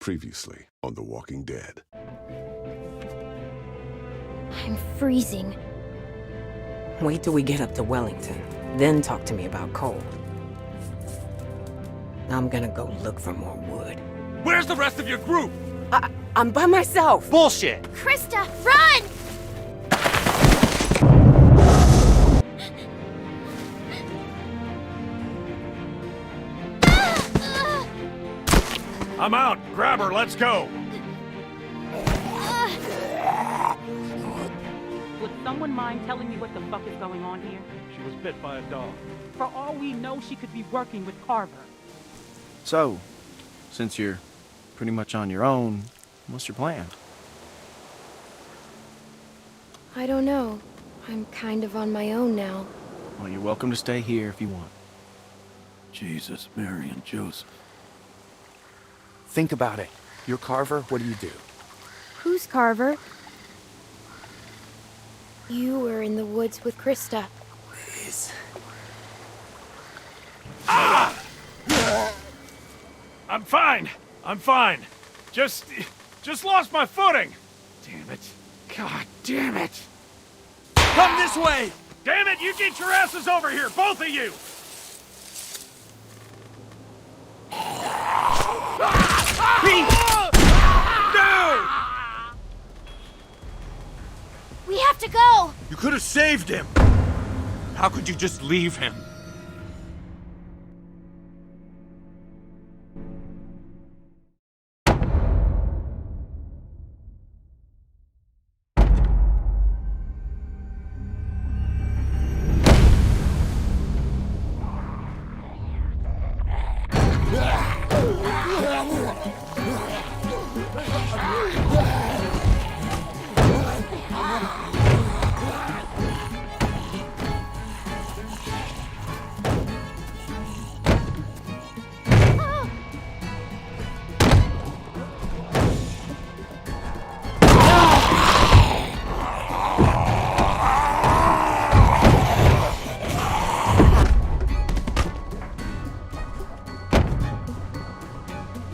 Previously on The Walking Dead. I'm freezing. Wait till we get up to Wellington, then talk to me about Cole. I'm gonna go look for more wood. Where's the rest of your group? I'm by myself! Bullshit! Krista, run! I'm out. Grab her, let's go. Would someone mind telling me what the fuck is going on here? She was bit by a dog. For all we know, she could be working with Carver. So, since you're pretty much on your own, what's your plan? I don't know. I'm kind of on my own now. Well, you're welcome to stay here if you want. Jesus, Mary, and Joseph. Think about it. You're Carver, what do? Who's Carver? You were in the woods with Krista. Please. I'm fine. I'm fine. Just lost my footing. Damn it. God damn it. Come this way! Damn it, you get your asses over here, both of you! No! We have to go! You could have saved him. How could you just leave him?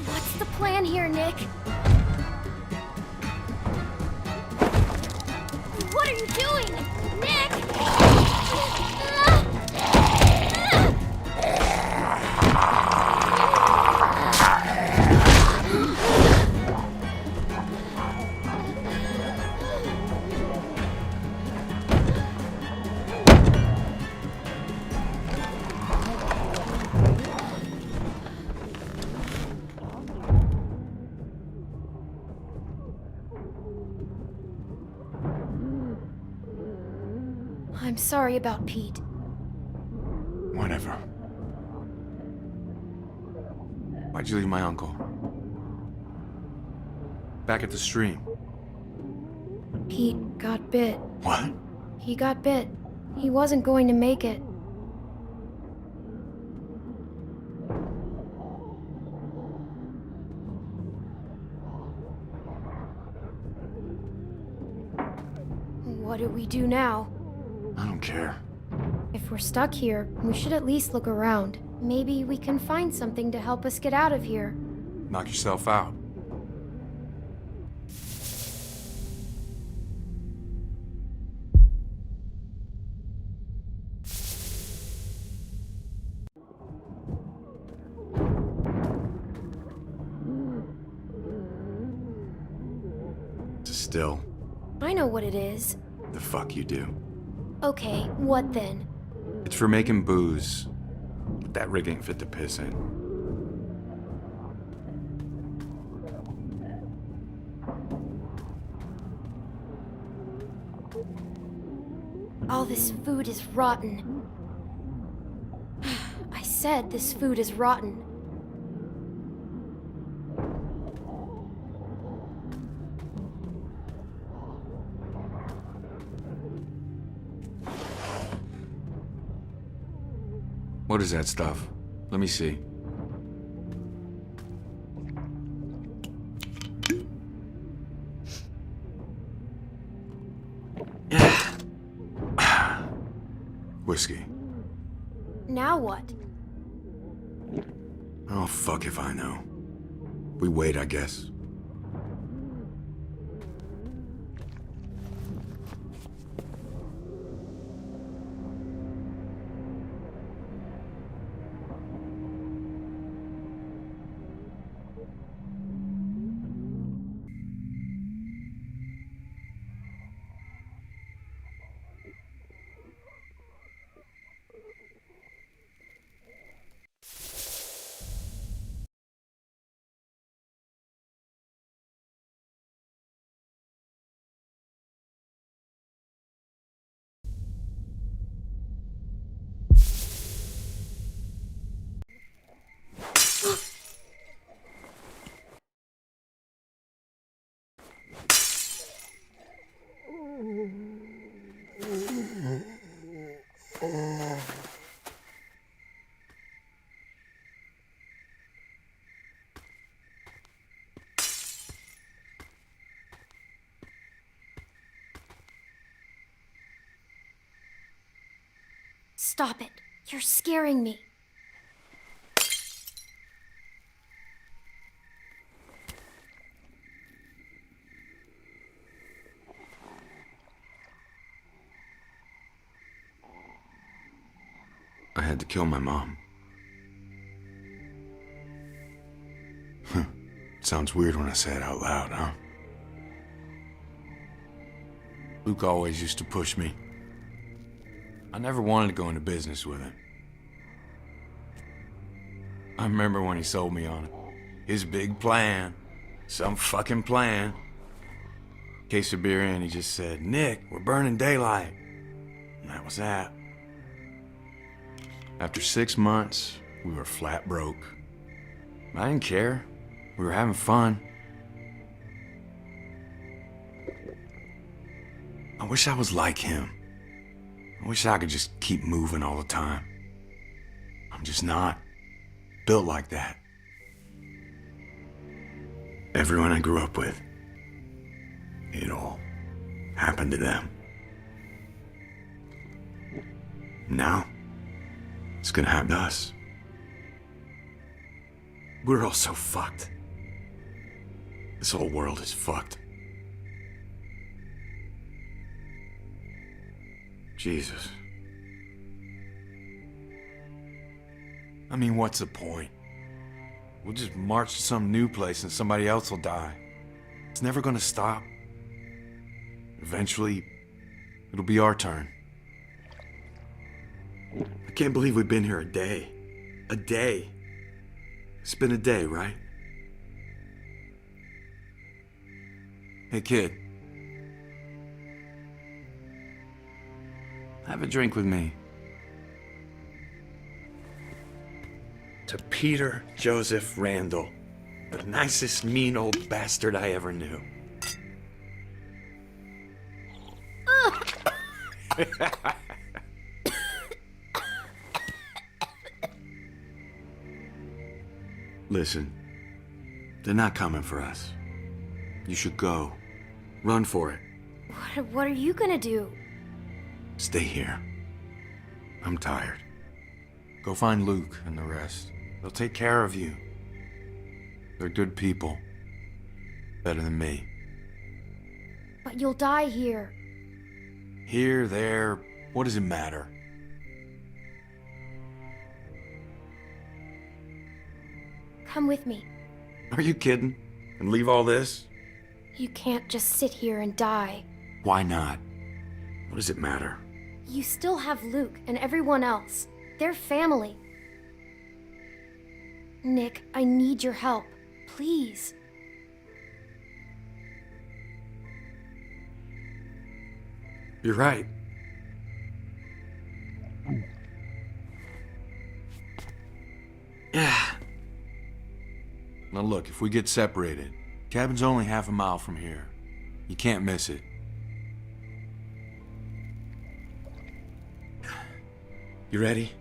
What's the plan here, Nick? What are you doing? Nick! I'm sorry about Pete. Whatever. Why'd you leave my uncle? Back at the stream. Pete got bit. What? He got bit. He wasn't going to make it. What do we do now? I don't care. If we're stuck here, we should at least look around. Maybe we can find something to help us get out of here. Knock yourself out. Still, I know what it is. the fuck you do. Okay, what then? It's for making booze. But that rig ain't fit to piss in. All this food is rotten. said, this food is rotten. What is that stuff? Let me see. Whiskey. Now what? Oh, fuck if I know. We wait, I guess. Stop it. You're scaring me. I had to kill my mom. Sounds weird when I say it out loud, huh? Luke always used to push me. I never wanted to go into business with him. I remember when he sold me on it. His big plan. Some fucking plan. Case of beer in, he just said, "Nick, we're burning daylight." And that was that. After 6 months, we were flat broke. I didn't care. We were having fun. I wish I was like him. I wish I could just keep moving all the time. I'm just not built like that. Everyone I grew up with, it all happened to them. Now, it's gonna happen to us. We're all so fucked. This whole world is fucked. Jesus. I mean, what's the point? We'll just march to some new place and somebody else will die. It's never gonna stop. Eventually, it'll be our turn. I can't believe we've been here a day. A day. It's been a day, right? Hey, kid. Have a drink with me. To Peter Joseph Randall, the nicest mean old bastard I ever knew. Listen, they're not coming for us. You should go. Run for it. What are you gonna do? Stay here. I'm tired. Go find Luke and the rest. They'll take care of you. They're good people. Better than me. But you'll die here. Here, there, what does it matter? Come with me. Are you kidding? And leave all this? You can't just sit here and die. Why not? What does it matter? You still have Luke and everyone else. They're family. Nick, I need your help. Please. You're right. Now look, if we get separated, cabin's only half a mile from here. You can't miss it. You ready?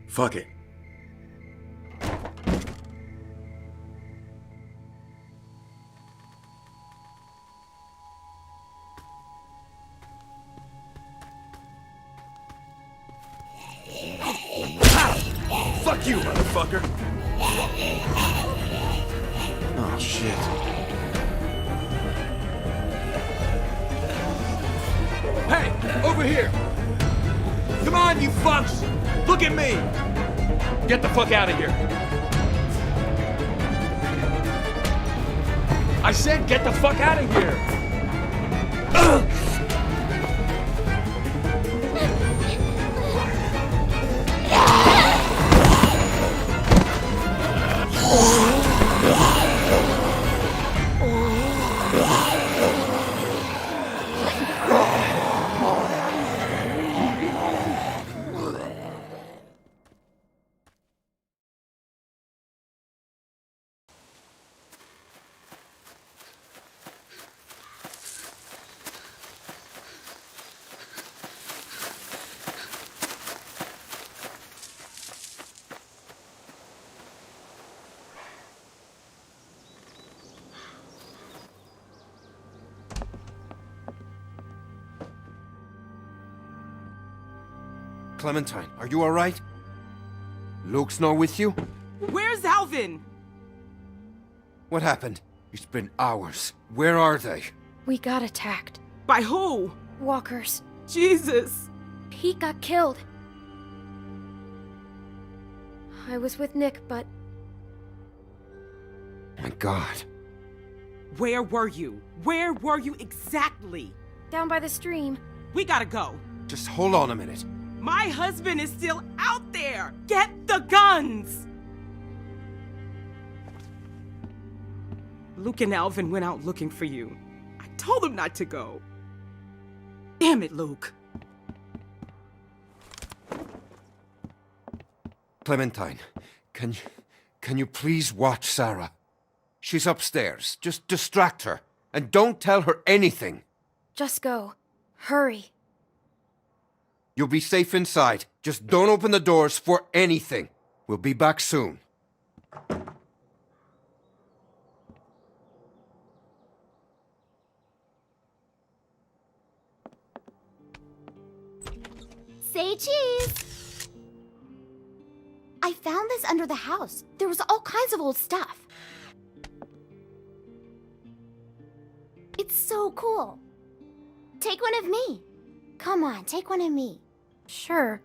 Fuck it. Fuck you, motherfucker! Oh, shit. Hey, over here! Come on, you fucks! Look at me! Get the fuck out of here! I said get the fuck out of here! Clementine, are you alright? Luke's not with you? Where's Alvin? What happened? It's been hours. Where are they? We got attacked. By who? Walkers. Jesus. Pete got killed. I was with Nick, but My God. Where were you? Where were you exactly? down by the stream. We gotta go. Just hold on a minute. My husband is still out there. Get the guns. Luke and Alvin went out looking for you. I told them not to go. Damn it, Luke. Clementine, can you please watch Sarah? She's upstairs. Just distract her. And don't tell her anything. Just go. Hurry. You'll be safe inside. Just don't open the doors for anything. We'll be back soon. Say cheese! I found this under the house. There was all kinds of old stuff. It's so cool. Take one of me. Come on, take one of me. Sure.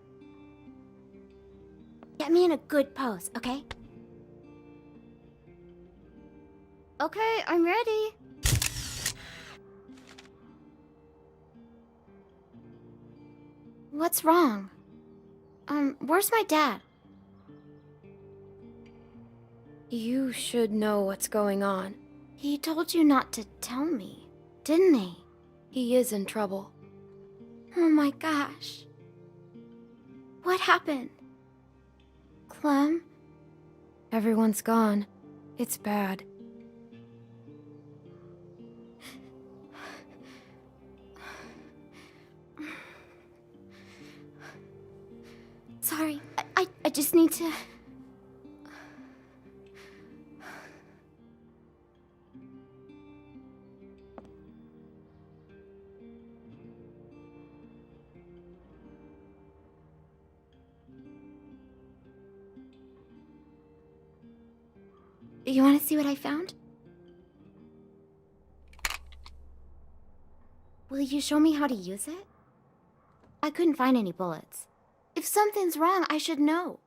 Get me in a good pose, okay? Okay, I'm ready. What's wrong? Where's my dad? You should know what's going on. He told you not to tell me, didn't he? He is in trouble. Oh my gosh. What happened? Clem? Everyone's gone. It's bad. Sorry, I just need to... You want to see what I found? Will you show me how to use it? I couldn't find any bullets. If something's wrong, I should know.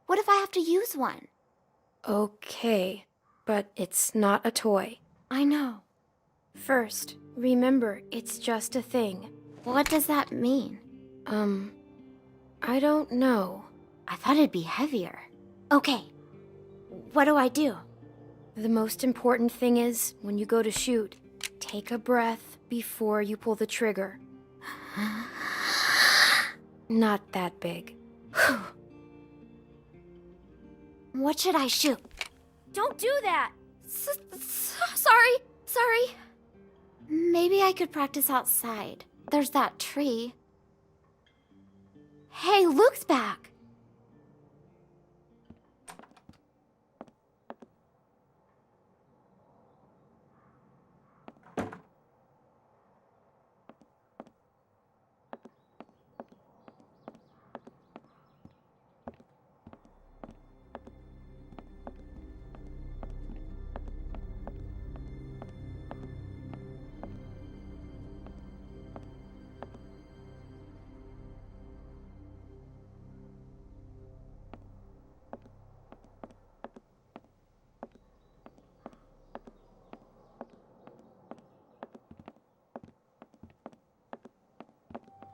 What if I have to use one? Okay, but it's not a toy. I know. First, remember, it's just a thing. What does that mean? I don't know. I thought it'd be heavier. Okay. What do I do? The most important thing is, when you go to shoot, take a breath before you pull the trigger. Not that big. What should I shoot? Don't do that! Sorry. Maybe I could practice outside. There's that tree. Hey, Luke's back!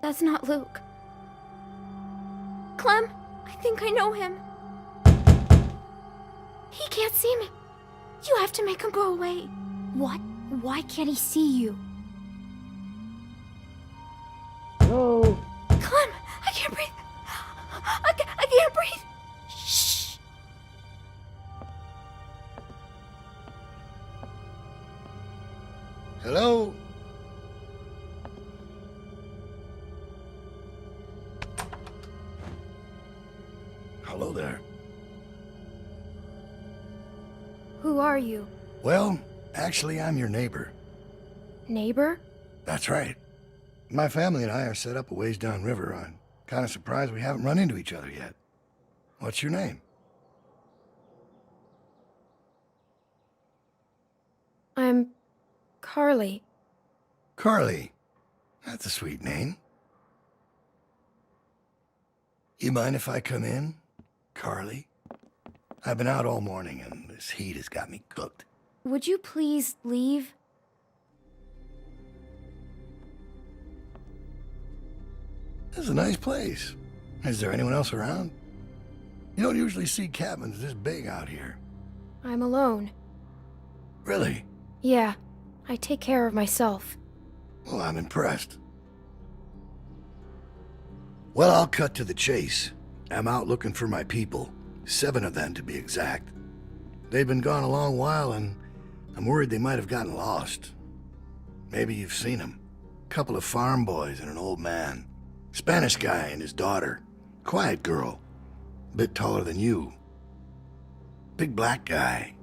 That's not Luke. Clem, I think I know him. He can't see me. You have to make him go away. What? Why can't he see you? Clem, I can't breathe. I can't breathe. Shh! Hello? Hello there. Who are you? Well, actually, I'm your neighbor. Neighbor? That's right. My family and I are set up a ways downriver. I'm kind of surprised we haven't run into each other yet. What's your name? I'm Carly. Carly. That's a sweet name. You mind if I come in, Carly? I've been out all morning and this heat has got me cooked. Would you please leave? This is a nice place. Is there anyone else around? You don't usually see cabins this big out here. I'm alone. Really? Yeah, I take care of myself. Well, I'm impressed. Well, I'll cut to the chase. I'm out looking for my people. 7 of them, to be exact. They've been gone a long while, and I'm worried they might have gotten lost. Maybe you've seen them. Couple of farm boys and an old man. Spanish guy and his daughter. Quiet girl. Bit taller than you. Big black guy.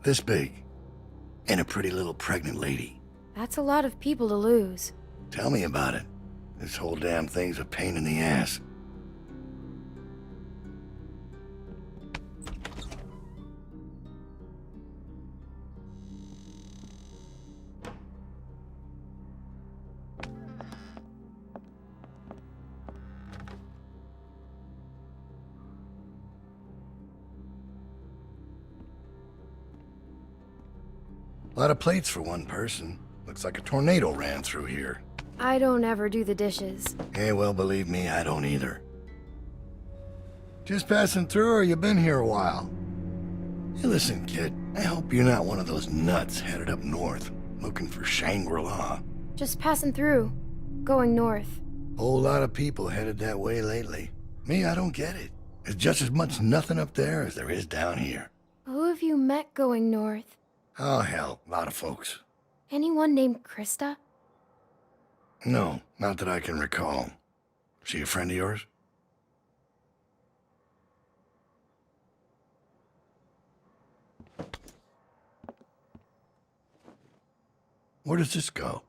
This big. And a pretty little pregnant lady. That's a lot of people to lose. Tell me about it. This whole damn thing's a pain in the ass. A lot of plates for one person. Looks like a tornado ran through here. I don't ever do the dishes. Eh, well, believe me, I don't either. Just passing through, or you been here a while? Hey, listen, kid, I hope you're not one of those nuts headed up north, looking for Shangri-La. Just passing through. Going north. Whole lot of people headed that way lately. Me, I don't get it. There's just as much nothing up there as there is down here. Who have you met going north? Oh, hell, a lot of folks. Anyone named Krista? No, not that I can recall. She a friend of yours? Where does this go?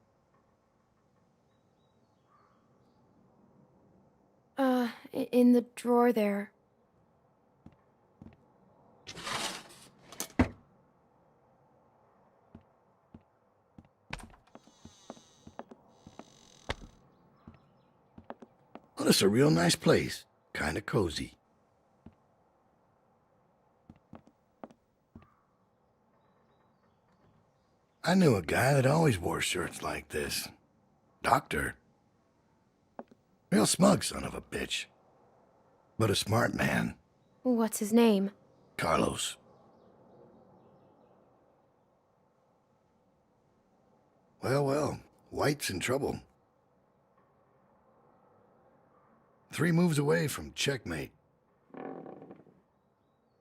In the drawer there. Well, it's a real nice place. Kinda cozy. I knew a guy that always wore shirts like this. Doctor. Real smug son of a bitch. But a smart man. What's his name? Carlos. Well, White's in trouble. 3 moves away from checkmate.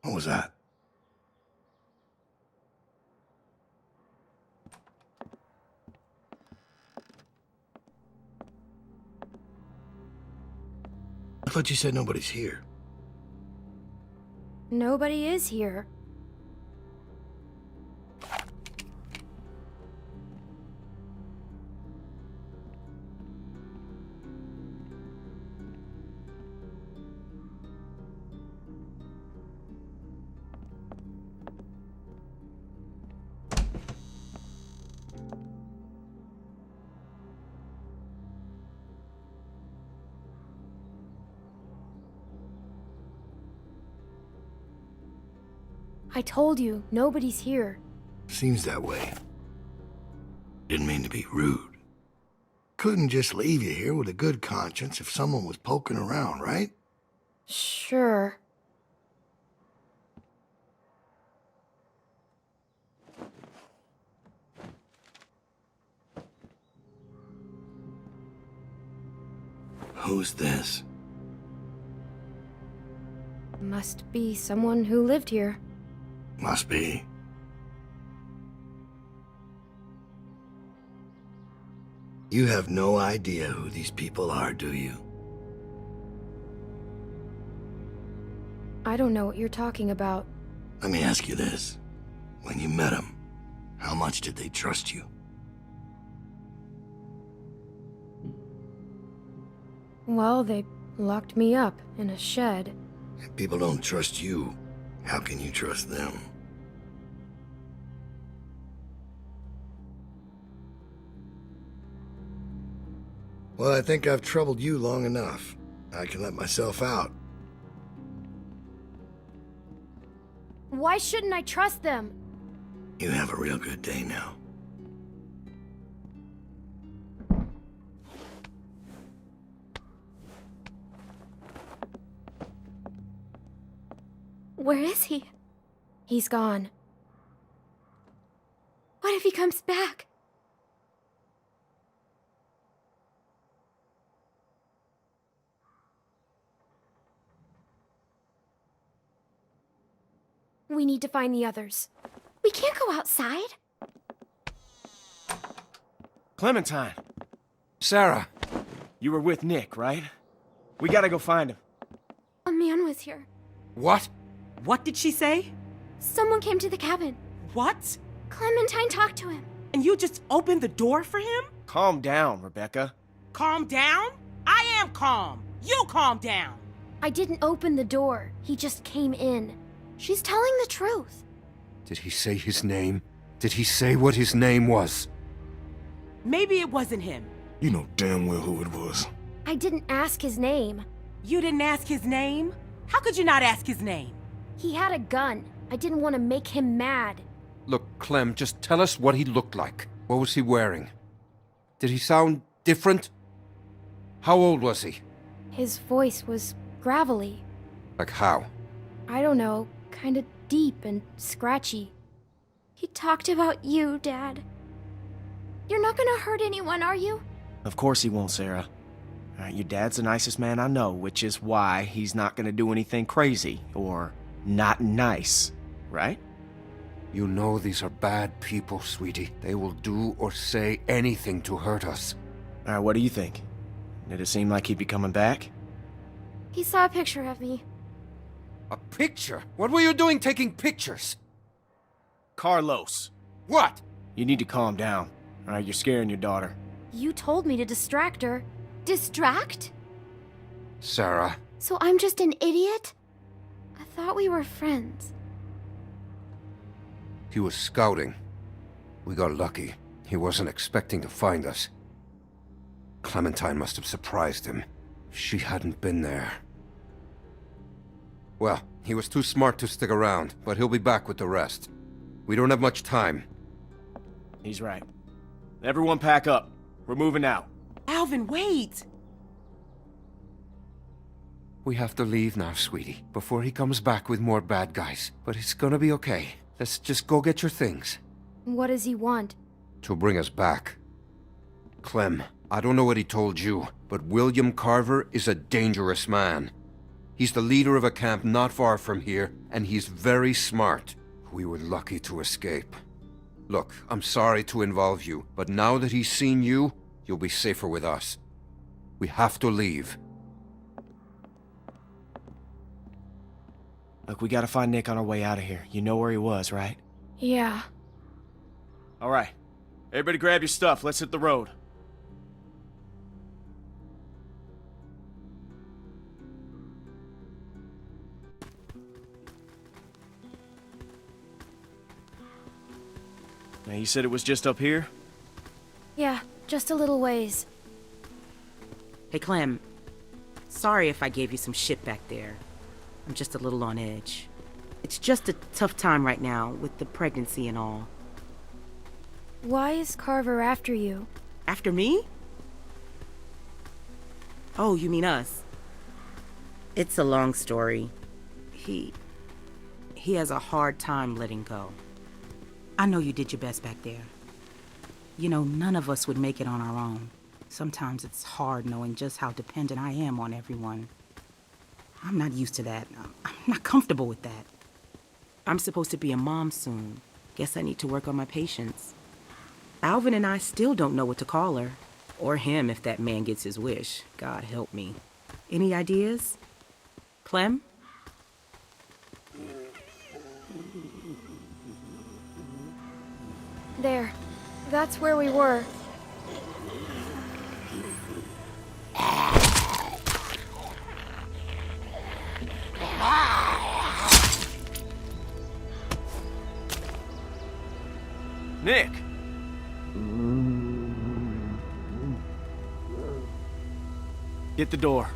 What was that? I thought you said nobody's here. Nobody is here. I told you, nobody's here. Seems that way. Didn't mean to be rude. Couldn't just leave you here with a good conscience if someone was poking around, right? Sure. Who's this? Must be someone who lived here. Must be. You have no idea who these people are, do you? I don't know what you're talking about. Let me ask you this. When you met them, how much did they trust you? Well, they locked me up in a shed. If people don't trust you, how can you trust them? Well, I think I've troubled you long enough. I can let myself out. Why shouldn't I trust them? You have a real good day now. Where is he? He's gone. What if he comes back? We need to find the others. We can't go outside. Clementine, Sarah! you were with Nick, right? We gotta go find him. A man was here. What? What did she say? Someone came to the cabin. What? Clementine talked to him. And you just opened the door for him? Calm down, Rebecca. Calm down? I am calm. You calm down. I didn't open the door. He just came in. She's telling the truth. Did he say his name? Did he say what his name was? Maybe it wasn't him. You know damn well who it was. I didn't ask his name. You didn't ask his name? How could you not ask his name? He had a gun. I didn't want to make him mad. Look, Clem, just tell us what he looked like. What was he wearing? Did he sound different? How old was he? His voice was gravelly. Like how? I don't know, kind of deep and scratchy. He talked about you, Dad. You're not gonna hurt anyone, are you? Of course he won't, Sarah. Your dad's the nicest man I know, which is why he's not gonna do anything crazy or not nice, right? You know these are bad people, sweetie. They will do or say anything to hurt us. All right, what do you think? Did it seem like he'd be coming back? He saw a picture of me. A picture? What were you doing taking pictures? Carlos, What? you need to calm down. All right, you're scaring your daughter. You told me to distract her. Distract? Sarah. So I'm just an idiot? I thought we were friends. He was scouting. We got lucky. He wasn't expecting to find us. Clementine must have surprised him. If she hadn't been there. Well, he was too smart to stick around, but he'll be back with the rest. We don't have much time. He's right. Everyone pack up. We're moving out. Alvin, wait. We have to leave now, sweetie, before he comes back with more bad guys. But it's gonna be okay. Let's just go get your things. What does he want? To bring us back. Clem, I don't know what he told you, but William Carver is a dangerous man. He's the leader of a camp not far from here, and he's very smart. We were lucky to escape. Look, I'm sorry to involve you, but now that he's seen you, you'll be safer with us. We have to leave. Look, we gotta find Nick on our way out of here. You know where he was, right? Yeah. All right. Everybody grab your stuff. Let's hit the road. Now, you said it was just up here? Yeah, just a little ways. Hey, Clem. Sorry if I gave you some shit back there. I'm just a little on edge. It's just a tough time right now with the pregnancy and all. Why is Carver after you? After me? Oh, you mean us? It's a long story. He has a hard time letting go. I know you did your best back there. You know, none of us would make it on our own. Sometimes it's hard knowing just how dependent I am on everyone. I'm not used to that. I'm not comfortable with that. I'm supposed to be a mom soon. Guess I need to work on my patience. Alvin and I still don't know what to call her. Or him if that man gets his wish. God help me. Any ideas? Clem? There. That's where we were. Nick! Get the door.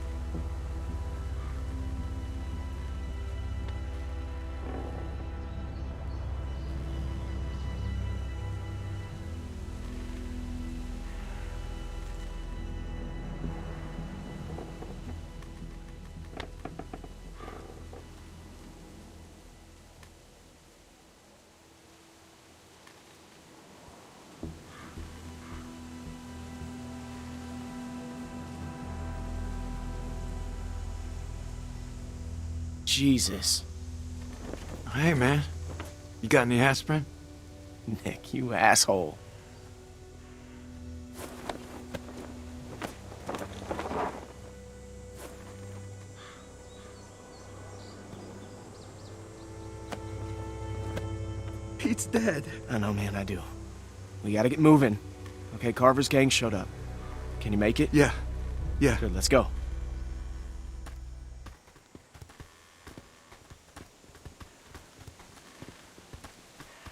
Jesus. Hey, man. You got any aspirin? Nick, you asshole. Pete's dead. I know, man, I do. We gotta get moving. Okay, Carver's gang showed up. Can you make it? Yeah. Yeah. Good, let's go.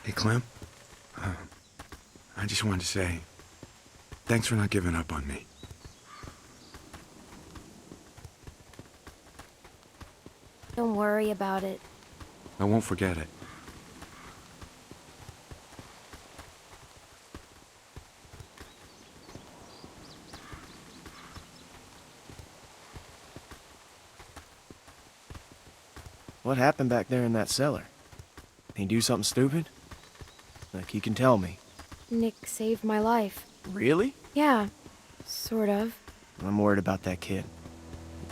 Hey, Clem. I just wanted to say, thanks for not giving up on me. Don't worry about it. I won't forget it. What happened back there in that cellar? Did he do something stupid? Like, you can tell me. Nick saved my life. Really? Yeah, sort of. I'm worried about that kid.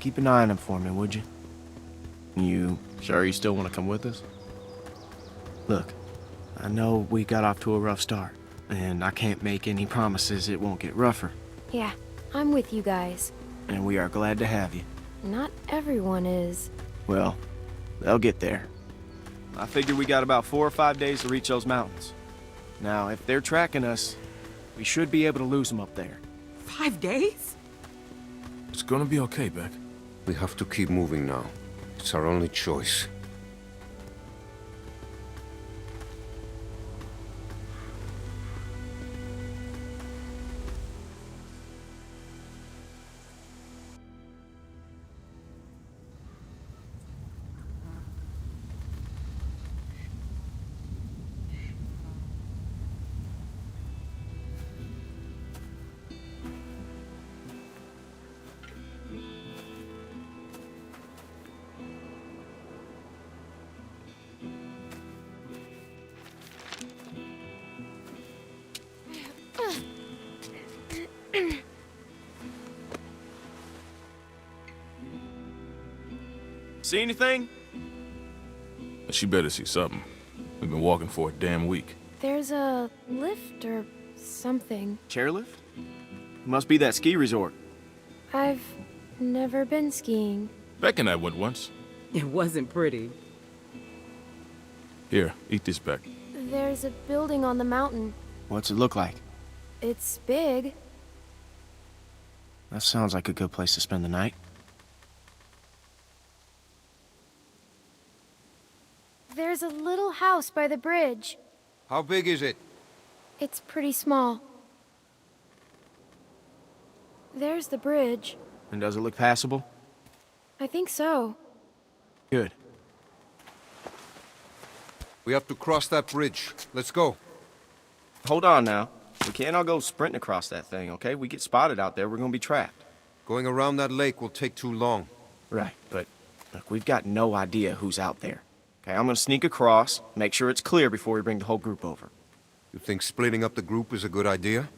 Keep an eye on him for me, would you? You sure you still want to come with us? Look, I know we got off to a rough start, and I can't make any promises it won't get rougher. Yeah, I'm with you guys. And we are glad to have you. Not everyone is. Well, they'll get there. I figure we got about 4 or 5 days to reach those mountains. Now, if they're tracking us, we should be able to lose them up there. 5 days? It's gonna be okay, Beck. We have to keep moving now. It's our only choice. See anything? She better see something. We've been walking for a damn week. There's a lift or something. Chairlift? Must be that ski resort. I've never been skiing. Beck and I went once. It wasn't pretty. Here, eat this, Beck. There's a building on the mountain. What's it look like? It's big. That sounds like a good place to spend the night. There's a little house by the bridge. How big is it? It's pretty small. There's the bridge. And does it look passable? I think so. Good. We have to cross that bridge. Let's go. Hold on now. We can't all go sprinting across that thing, okay? We get spotted out there, we're gonna be trapped. Going around that lake will take too long. Right, but look, we've got no idea who's out there. Okay, I'm gonna sneak across, make sure it's clear before we bring the whole group over. You think splitting up the group is a good idea?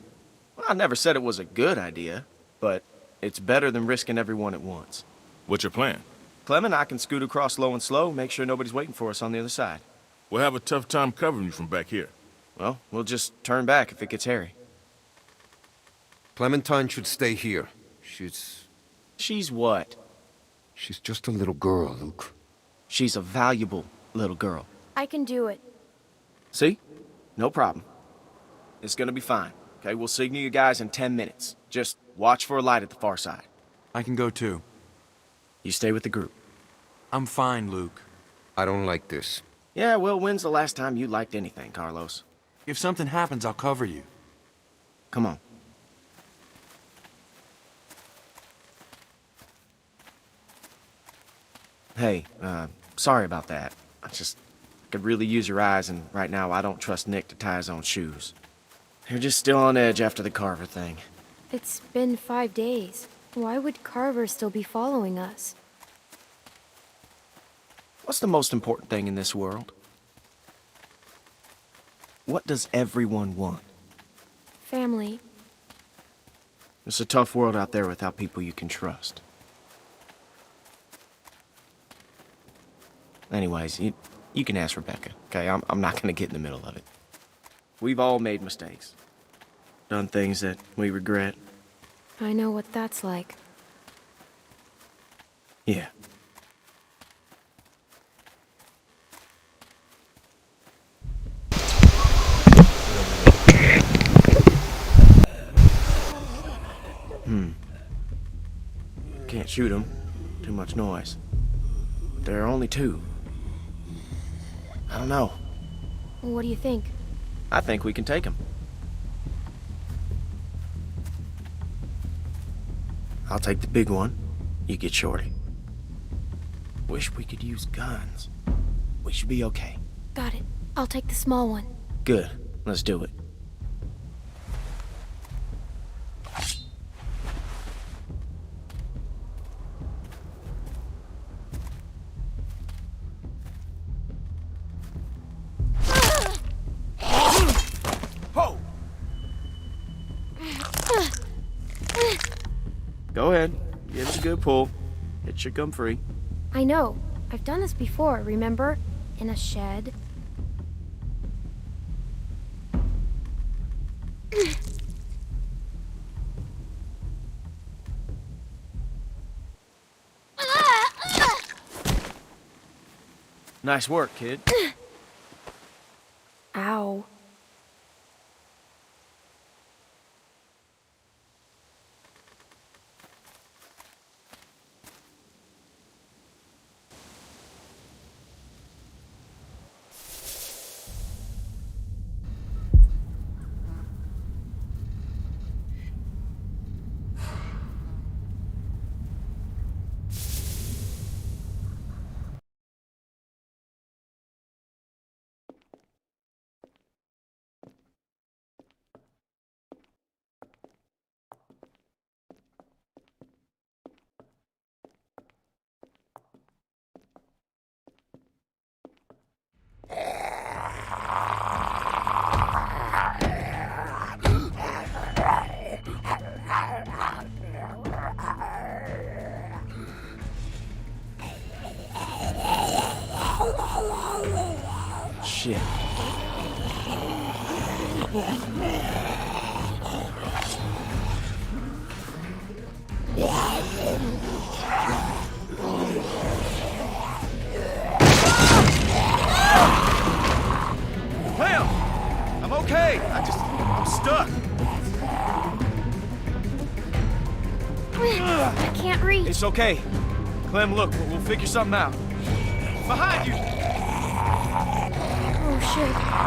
Well, I never said it was a good idea, but it's better than risking everyone at once. What's your plan? Clem and I can scoot across low and slow, make sure nobody's waiting for us on the other side. We'll have a tough time covering you from back here. Well, we'll just turn back if it gets hairy. Clementine should stay here. She's what? She's just a little girl, Luke. She's a valuable little girl. I can do it. See? No problem. It's gonna be fine. Okay, we'll signal you guys in 10 minutes. Just watch for a light at the far side. I can go too. You stay with the group. I'm fine, Luke. I don't like this. Yeah, well, when's the last time you liked anything, Carlos? If something happens, I'll cover you. Come on. Hey, sorry about that. I could really use your eyes, and right now I don't trust Nick to tie his own shoes. They're just still on edge after the Carver thing. It's been 5 days. Why would Carver still be following us? What's the most important thing in this world? What does everyone want? Family. It's a tough world out there without people you can trust. Anyways, you can ask Rebecca, okay? I'm not gonna get in the middle of it. We've all made mistakes. Done things that we regret. I know what that's like. Yeah. Can't shoot them. Too much noise. There are only two. I don't know. What do you think? I think we can take them. I'll take the big one. You get Shorty. Wish we could use guns. We should be okay. Got it. I'll take the small one. Good. Let's do it. Go ahead. Give it a good pull. It should come free. I know. I've done this before, remember? In a shed. Nice work, kid. Ow. shit. Clem! I'm okay. I'm stuck. I can't reach. It's okay. Clem, look, we'll figure something out. Behind you! Oh, shit.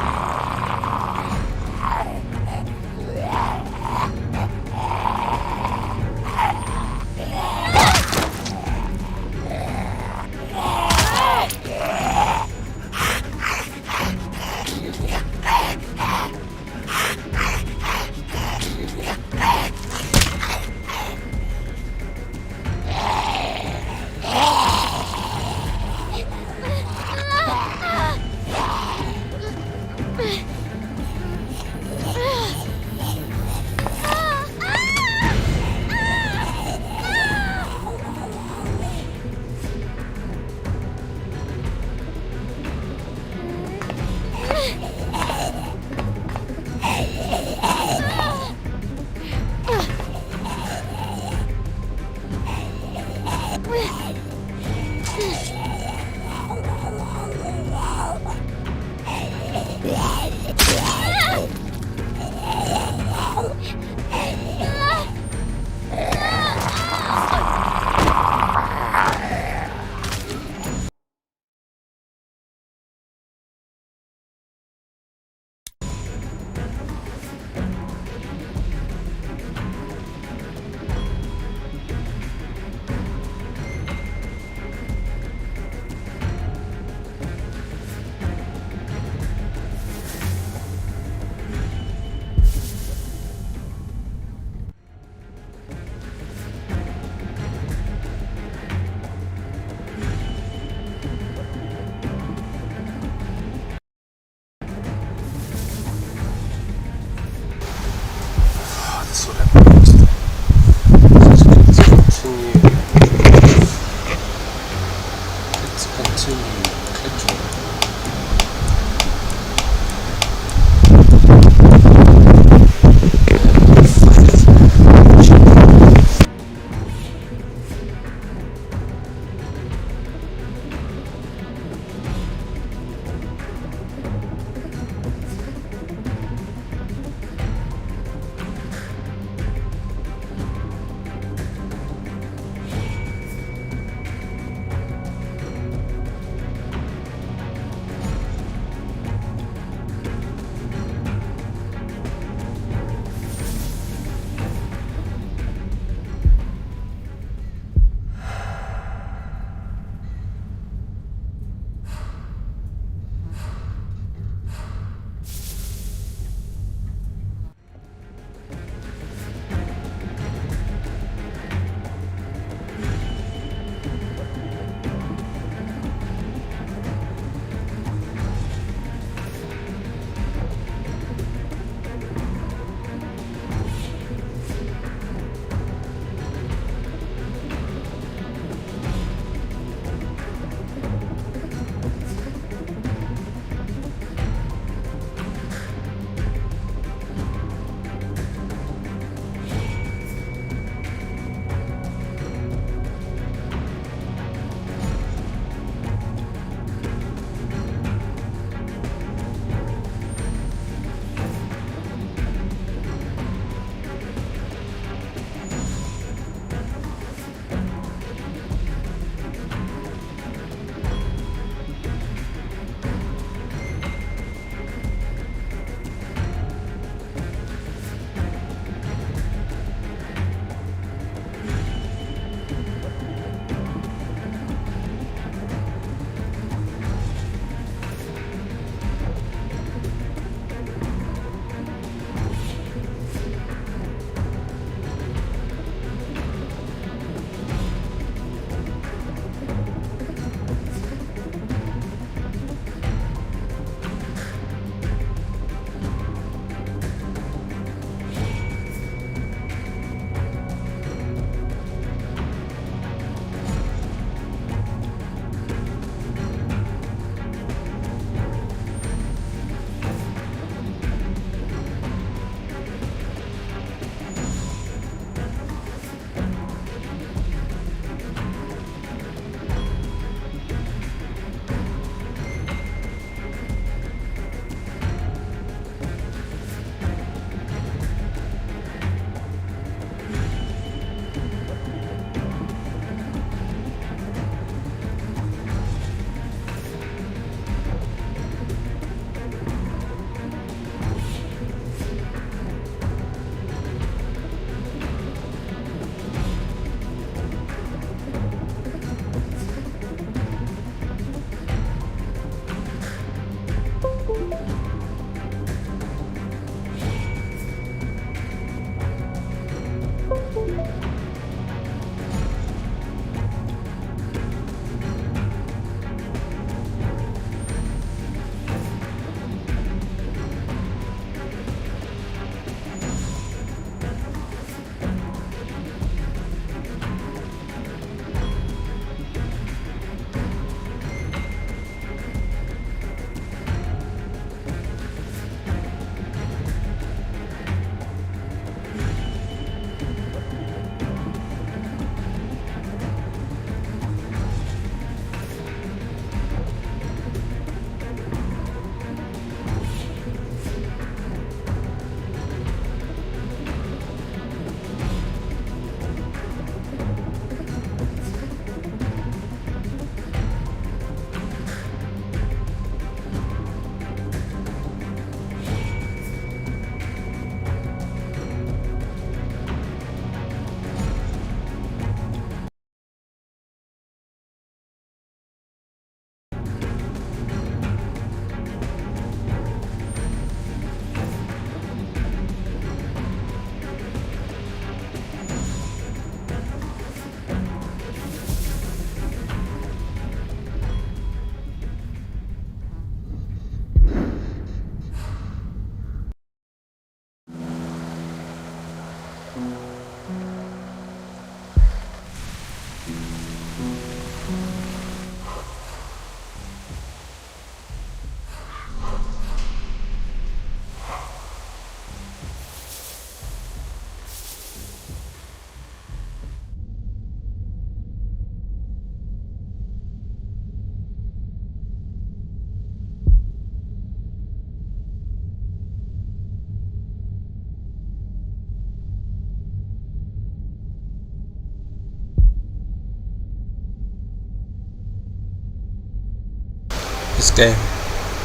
This game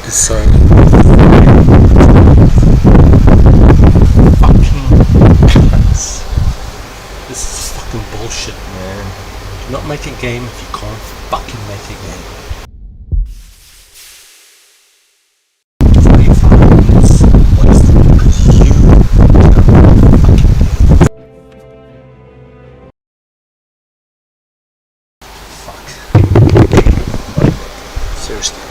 is so fucking nuts. This is fucking bullshit, man. Do not make a game if you can't fucking make a game. 45 minutes. What is the because you seriously,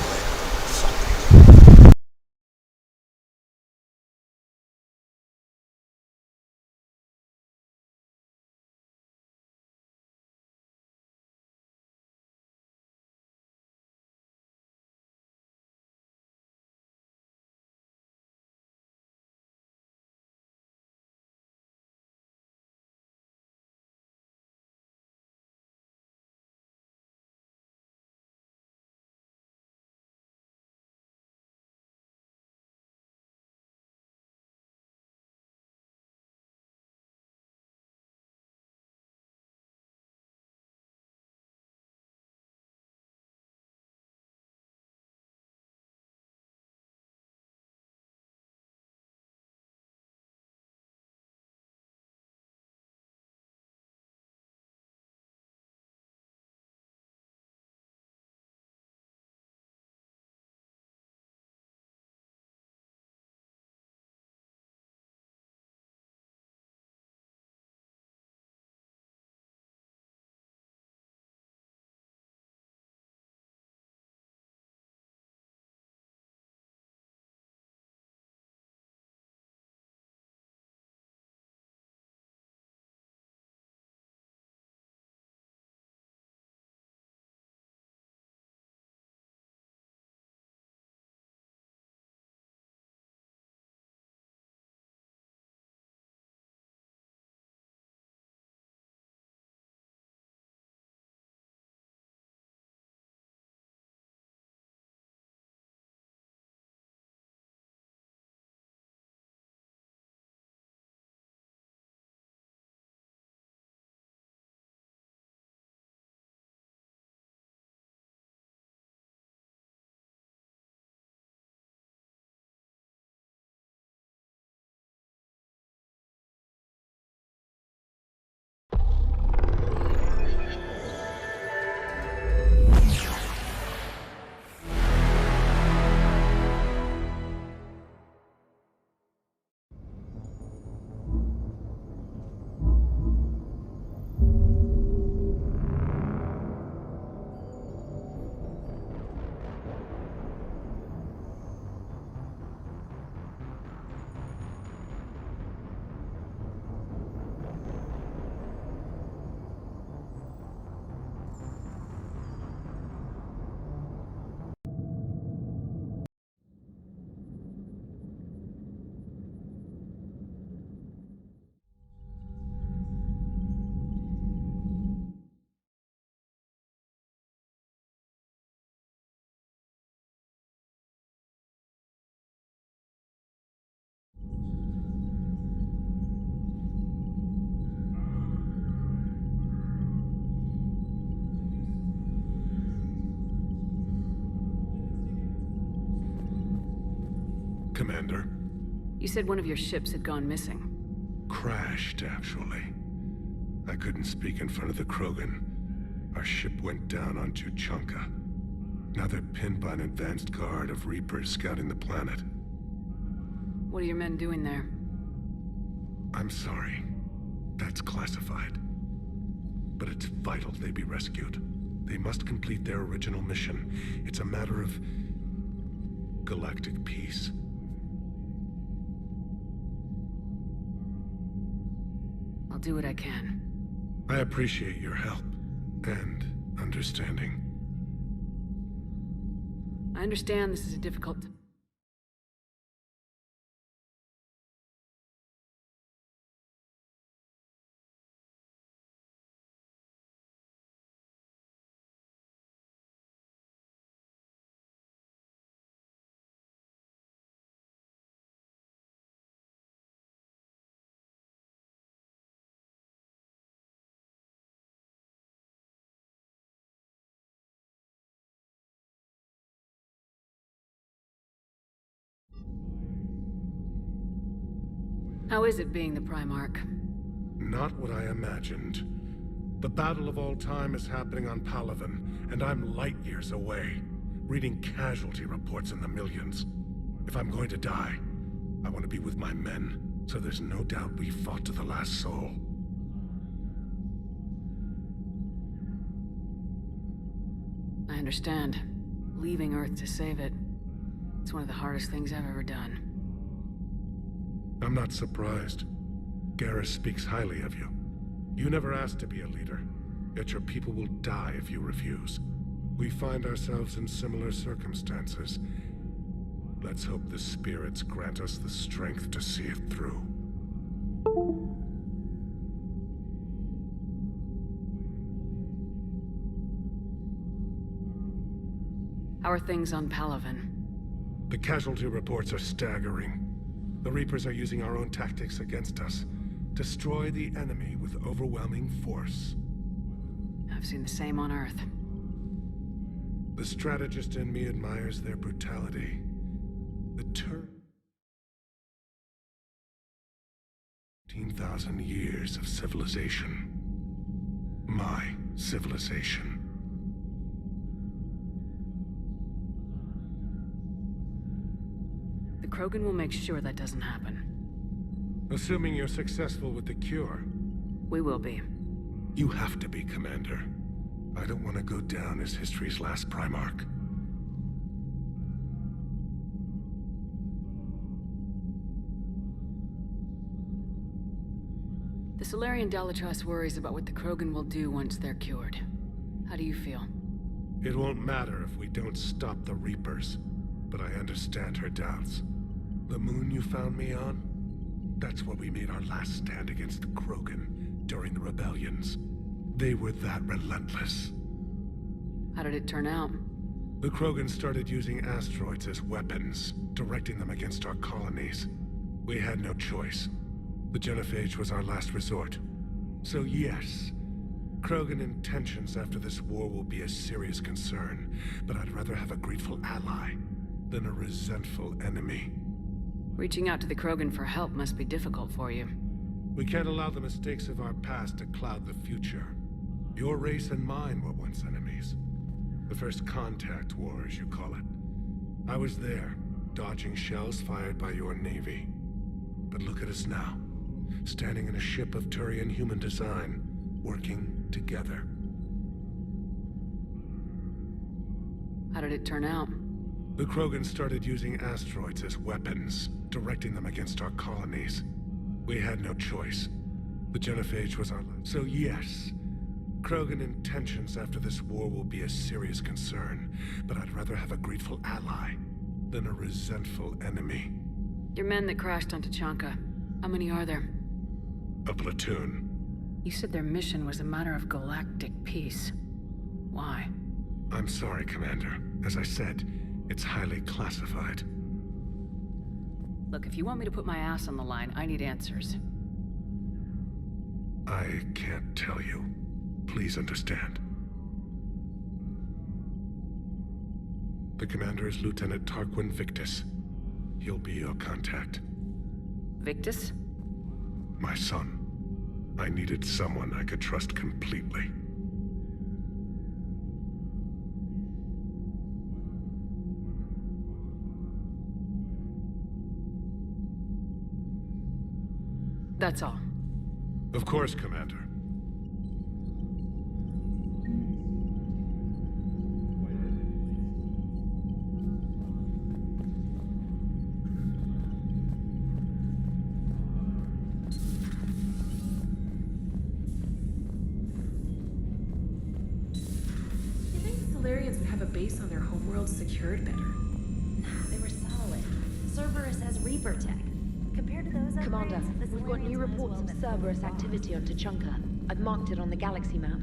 Commander. You said one of your ships had gone missing. Crashed, actually. I couldn't speak in front of the Krogan. Our ship went down on Tuchanka. Now they're pinned by an advanced guard of Reapers scouting the planet. What are your men doing there? I'm sorry. That's classified. But it's vital they be rescued. They must complete their original mission. It's a matter of galactic peace. I'll do what I can. I appreciate your help and understanding. I understand this is a difficult How is it being the Primarch? Not what I imagined. The battle of all time is happening on Palaven, and I'm light years away, reading casualty reports in the millions. If I'm going to die, I want to be with my men, so there's no doubt we fought to the last soul. I understand. Leaving Earth to save it. It's one of the hardest things I've ever done. I'm not surprised. Garrus speaks highly of you. You never asked to be a leader, yet your people will die if you refuse. We find ourselves in similar circumstances. Let's hope the spirits grant us the strength to see it through. How are things on Palaven? The casualty reports are staggering. The Reapers are using our own tactics against us. Destroy the enemy with overwhelming force. I've seen the same on Earth. The strategist in me admires their brutality. The 18,000 years of civilization. My civilization. The Krogan will make sure that doesn't happen. Assuming you're successful with the cure. We will be. You have to be, Commander. I don't want to go down as history's last Primarch. The Solarian Dalatrass worries about what the Krogan will do once they're cured. How do you feel? It won't matter if we don't stop the Reapers, but I understand her doubts. The moon you found me on? That's where we made our last stand against the Krogan during the rebellions. They were that relentless. How did it turn out? The Krogan started using asteroids as weapons, directing them against our colonies. We had no choice. The Genophage was our last resort. So yes, Krogan intentions after this war will be a serious concern, but I'd rather have a grateful ally than a resentful enemy. Reaching out to the Krogan for help must be difficult for you. We can't allow the mistakes of our past to cloud the future. Your race and mine were once enemies. The First Contact War, as you call it. I was there, dodging shells fired by your navy. But look at us now, standing in a ship of Turian human design, working together. How did it turn out? The Krogan started using asteroids as weapons, directing them against our colonies. We had no choice. The Genophage was our last. So yes, Krogan intentions after this war will be a serious concern, but I'd rather have a grateful ally than a resentful enemy. Your men that crashed on Tuchanka, how many are there? A platoon. You said their mission was a matter of galactic peace. Why? I'm sorry, Commander. As I said, it's highly classified. Look, if you want me to put my ass on the line, I need answers. I can't tell you. Please understand. The commander is Lieutenant Tarquin Victus. He'll be your contact. Victus? My son. I needed someone I could trust completely. That's all. Of course, Commander. Solarians would have a base on their homeworld secured better. They were solid. Cerberus has Reaper tech. Compared to those Commander, upgrades, we've got new reports of Cerberus activity on Tuchanka. I've marked it on the galaxy map.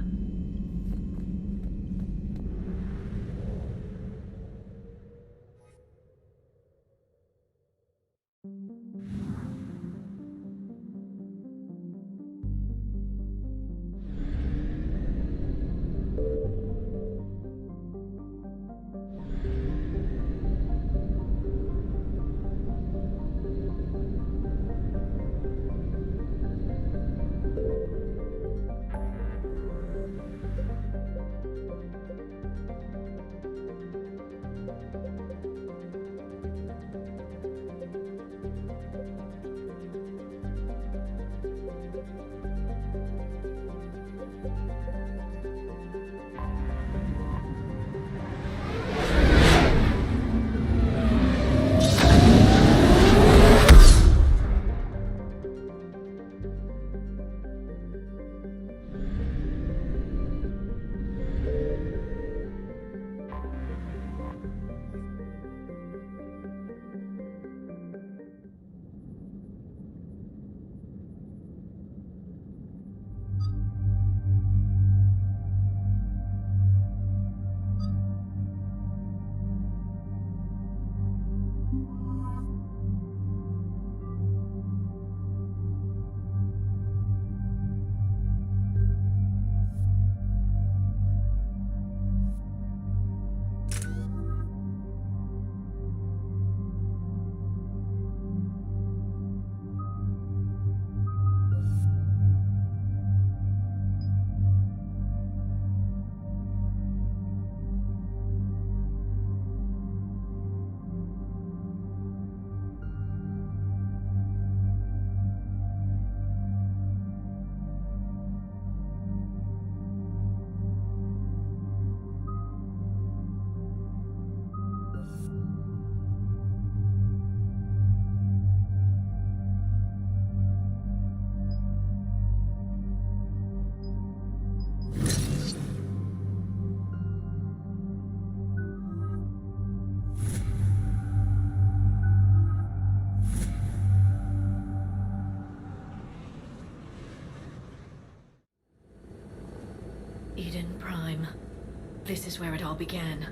This is where it all began.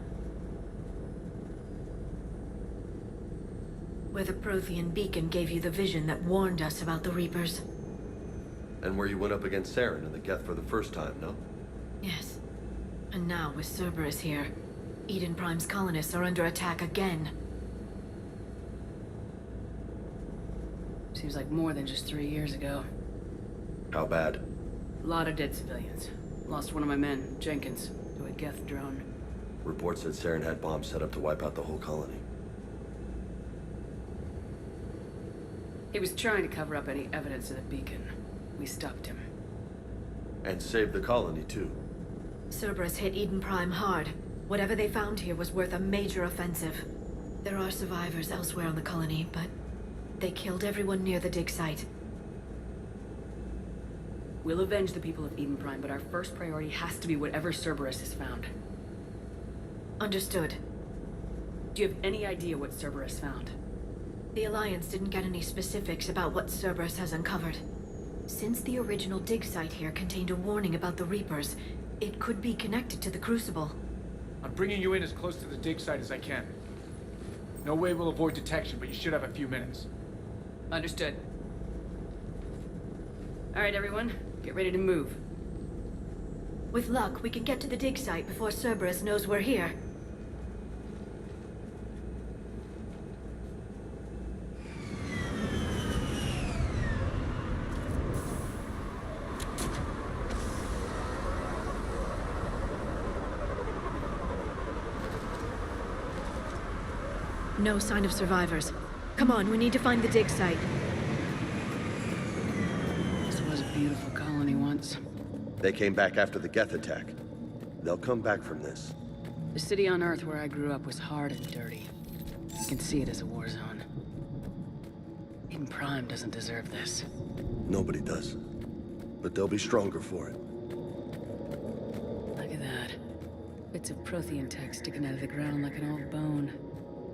Where the Prothean beacon gave you the vision that warned us about the Reapers. And where you went up against Saren and the Geth for the first time, no? Yes. And now, with Cerberus here, Eden Prime's colonists are under attack again. Seems like more than just 3 years ago. How bad? A lot of dead civilians. Lost one of my men, Jenkins, to a Geth drone. Reports said Saren had bombs set up to wipe out the whole colony. He was trying to cover up any evidence of the beacon. We stopped him. And saved the colony, too. Cerberus hit Eden Prime hard. Whatever they found here was worth a major offensive. There are survivors elsewhere on the colony, but they killed everyone near the dig site. We'll avenge the people of Eden Prime, but our first priority has to be whatever Cerberus has found. Understood. Do you have any idea what Cerberus found? The Alliance didn't get any specifics about what Cerberus has uncovered. Since the original dig site here contained a warning about the Reapers, it could be connected to the Crucible. I'm bringing you in as close to the dig site as I can. No way we'll avoid detection, but you should have a few minutes. Understood. All right, everyone. Get ready to move. With luck, we can get to the dig site before Cerberus knows we're here. No sign of survivors. Come on, we need to find the dig site. This was a beautiful colony once. They came back after the Geth attack. They'll come back from this. The city on Earth where I grew up was hard and dirty. I can see it as a war zone. Eden Prime doesn't deserve this. Nobody does. But they'll be stronger for it. Look at that. Bits of Prothean tech sticking out of the ground like an old bone.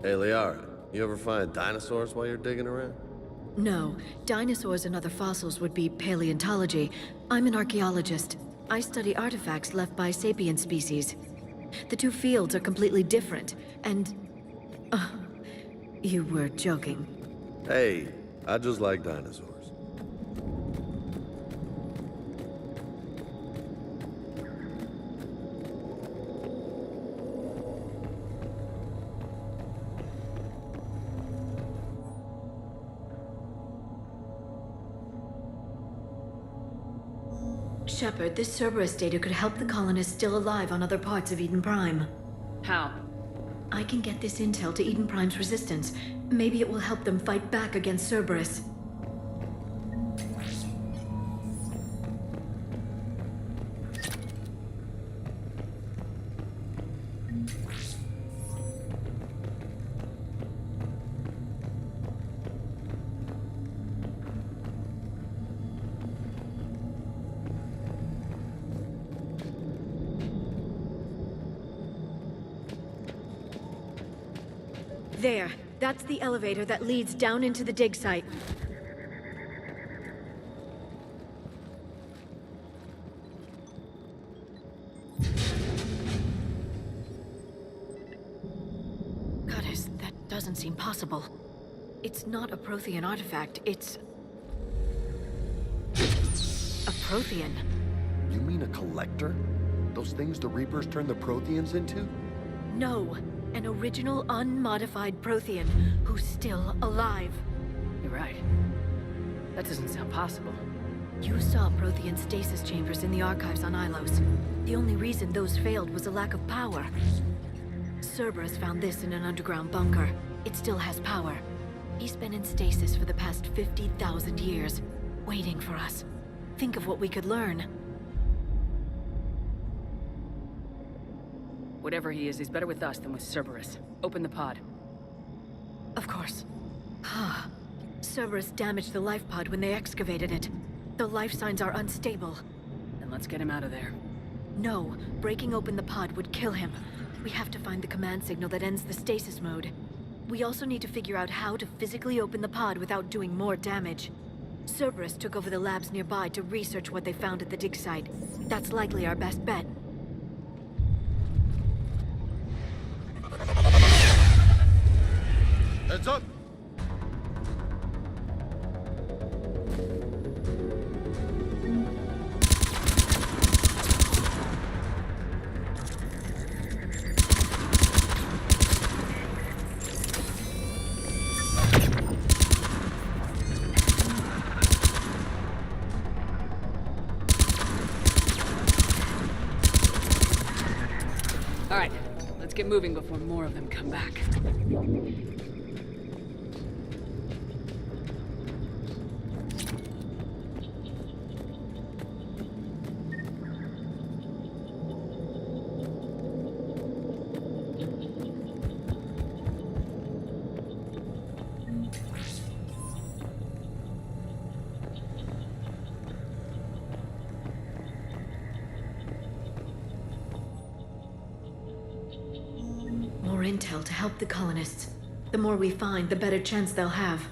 Hey, Liara, you ever find dinosaurs while you're digging around? No, dinosaurs and other fossils would be paleontology. I'm an archaeologist. I study artifacts left by sapient species. The two fields are completely different, and... you were joking. Hey, I just like dinosaurs. Shepard, this Cerberus data could help the colonists still alive on other parts of Eden Prime. How? I can get this intel to Eden Prime's resistance. Maybe it will help them fight back against Cerberus. There. That's the elevator that leads down into the dig site. Goddess, that doesn't seem possible. It's not a Prothean artifact, it's... a Prothean. You mean a collector? Those things the Reapers turned the Protheans into? No. An original, unmodified Prothean who's still alive. You're right. That doesn't sound possible. You saw Prothean stasis chambers in the archives on Ilos. The only reason those failed was a lack of power. Cerberus found this in an underground bunker. It still has power. He's been in stasis for the past 50,000 years, waiting for us. Think of what we could learn. Whatever he is, he's better with us than with Cerberus. Open the pod. Of course. Cerberus damaged the life pod when they excavated it. The life signs are unstable. Then let's get him out of there. No, breaking open the pod would kill him. We have to find the command signal that ends the stasis mode. We also need to figure out how to physically open the pod without doing more damage. Cerberus took over the labs nearby to research what they found at the dig site. That's likely our best bet. Hands up! All right, let's get moving before more of them come back. More intel to help the colonists. The more we find, the better chance they'll have.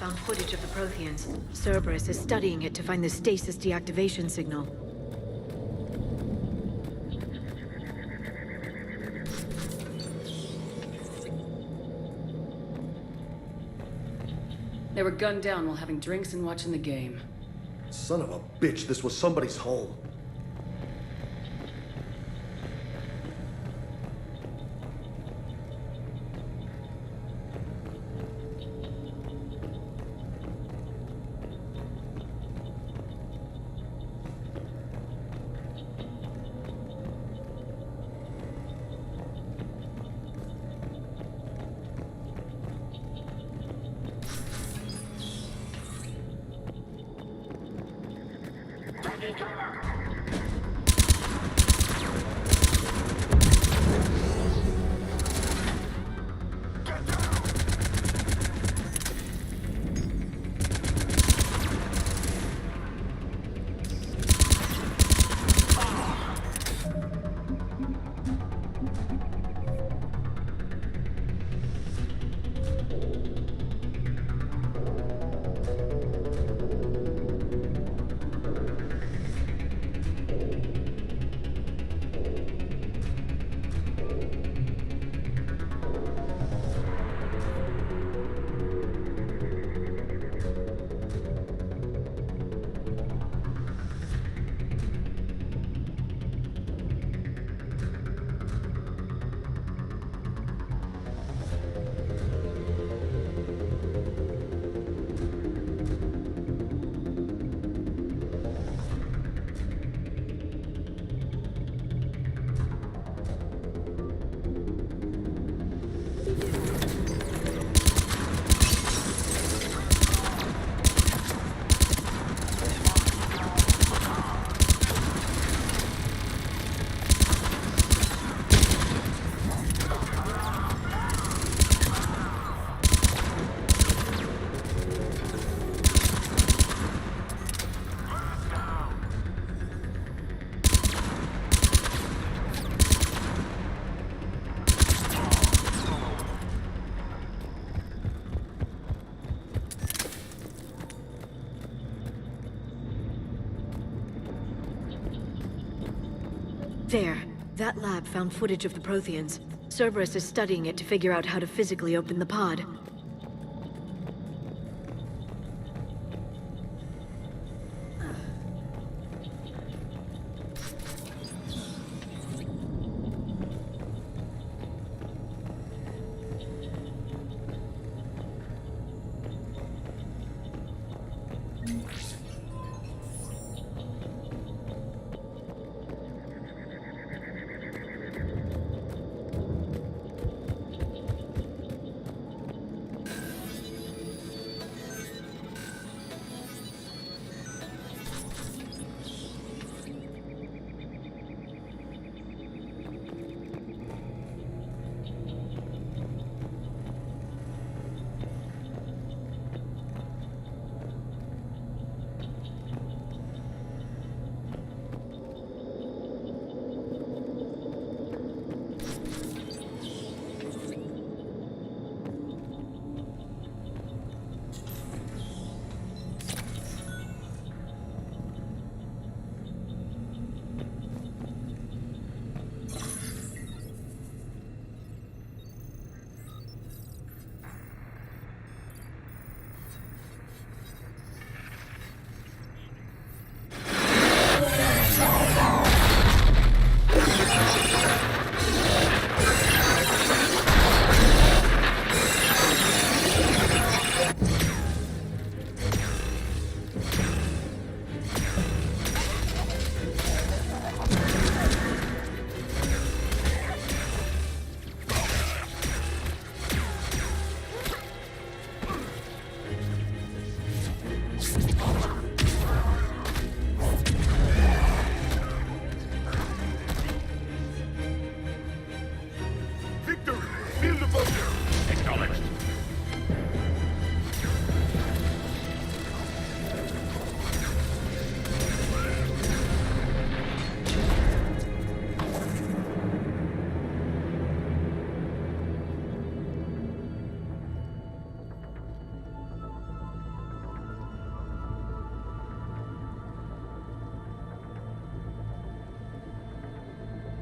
Found footage of the Protheans. Cerberus is studying it to find the stasis deactivation signal. They were gunned down while having drinks and watching the game. Son of a bitch, this was somebody's home. Taking cover! There. That lab found footage of the Protheans. Cerberus is studying it to figure out how to physically open the pod.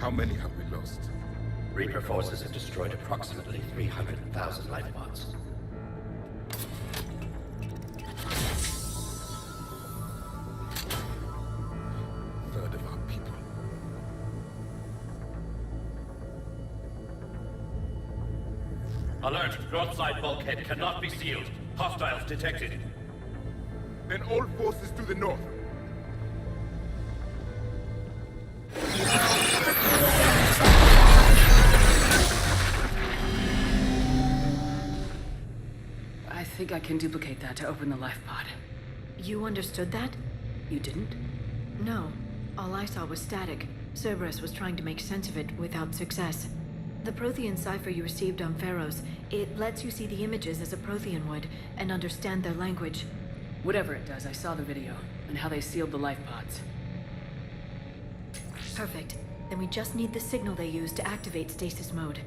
How many have we lost? Reaper forces have destroyed approximately 300,000 life pods. Third of our people. Alert! Broadside bulkhead cannot be sealed. Hostiles detected. Then all forces to the north. I think I can duplicate that to open the life pod. You understood that? You didn't? No. All I saw was static. Cerberus was trying to make sense of it without success. The Prothean cipher you received on Pharaohs, it lets you see the images as a Prothean would, and understand their language. Whatever it does, I saw the video, and how they sealed the life pods. Perfect. Then we just need the signal they used to activate stasis mode.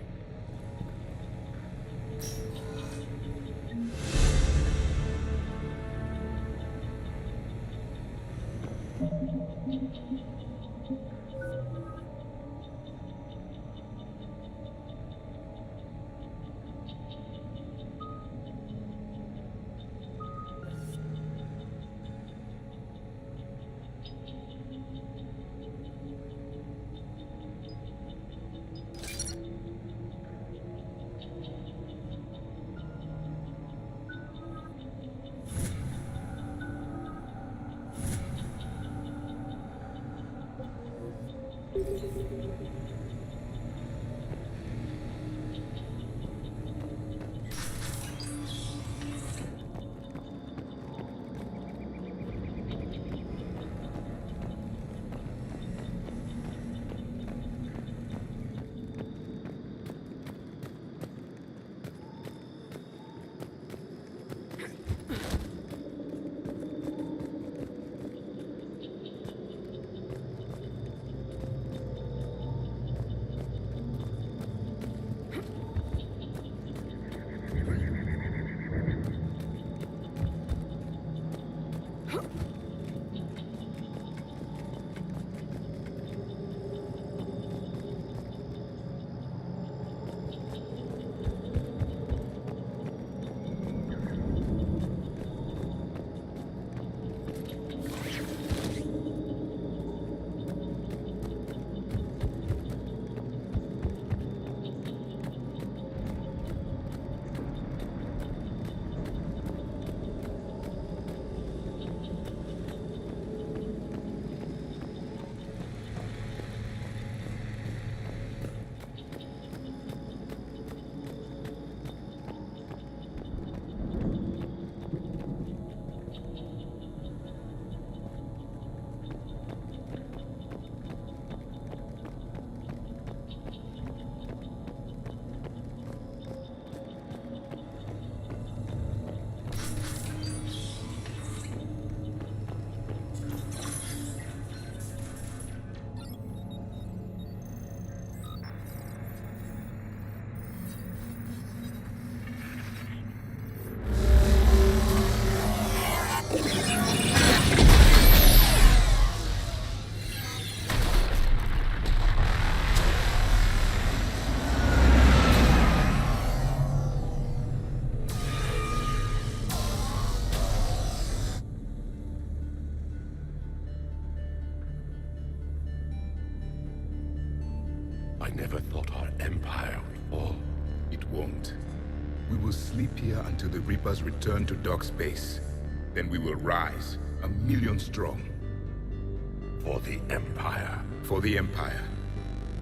will sleep here until the Reapers return to dock space. Then we will rise, 1,000,000 strong. For the Empire. For the Empire.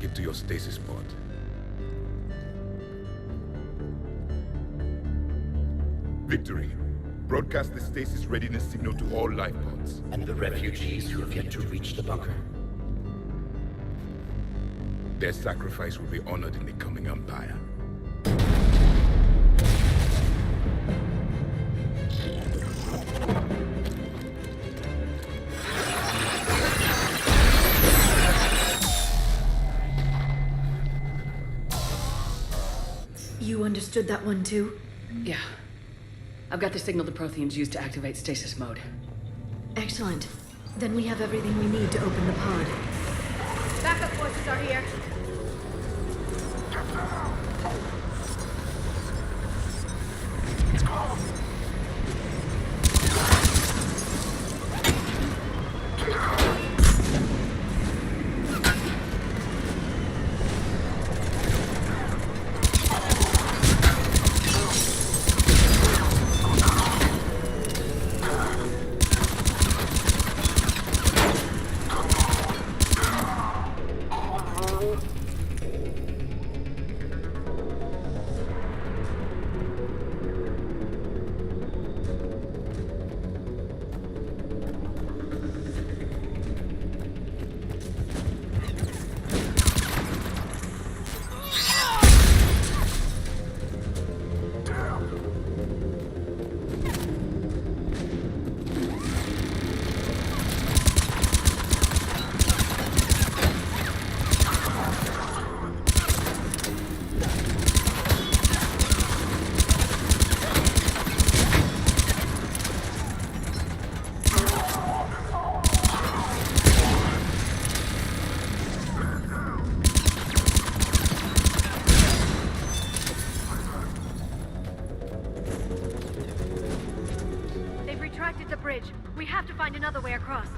Get to your stasis pod. Victory. Broadcast the stasis readiness signal to all life pods. And the refugees who have yet to reach the bunker. Their sacrifice will be honored in the coming Empire. You understood that one too? Yeah. I've got the signal the Protheans used to activate stasis mode. Excellent. Then we have everything we need to open the pod. Backup forces are here. We have to find another way across.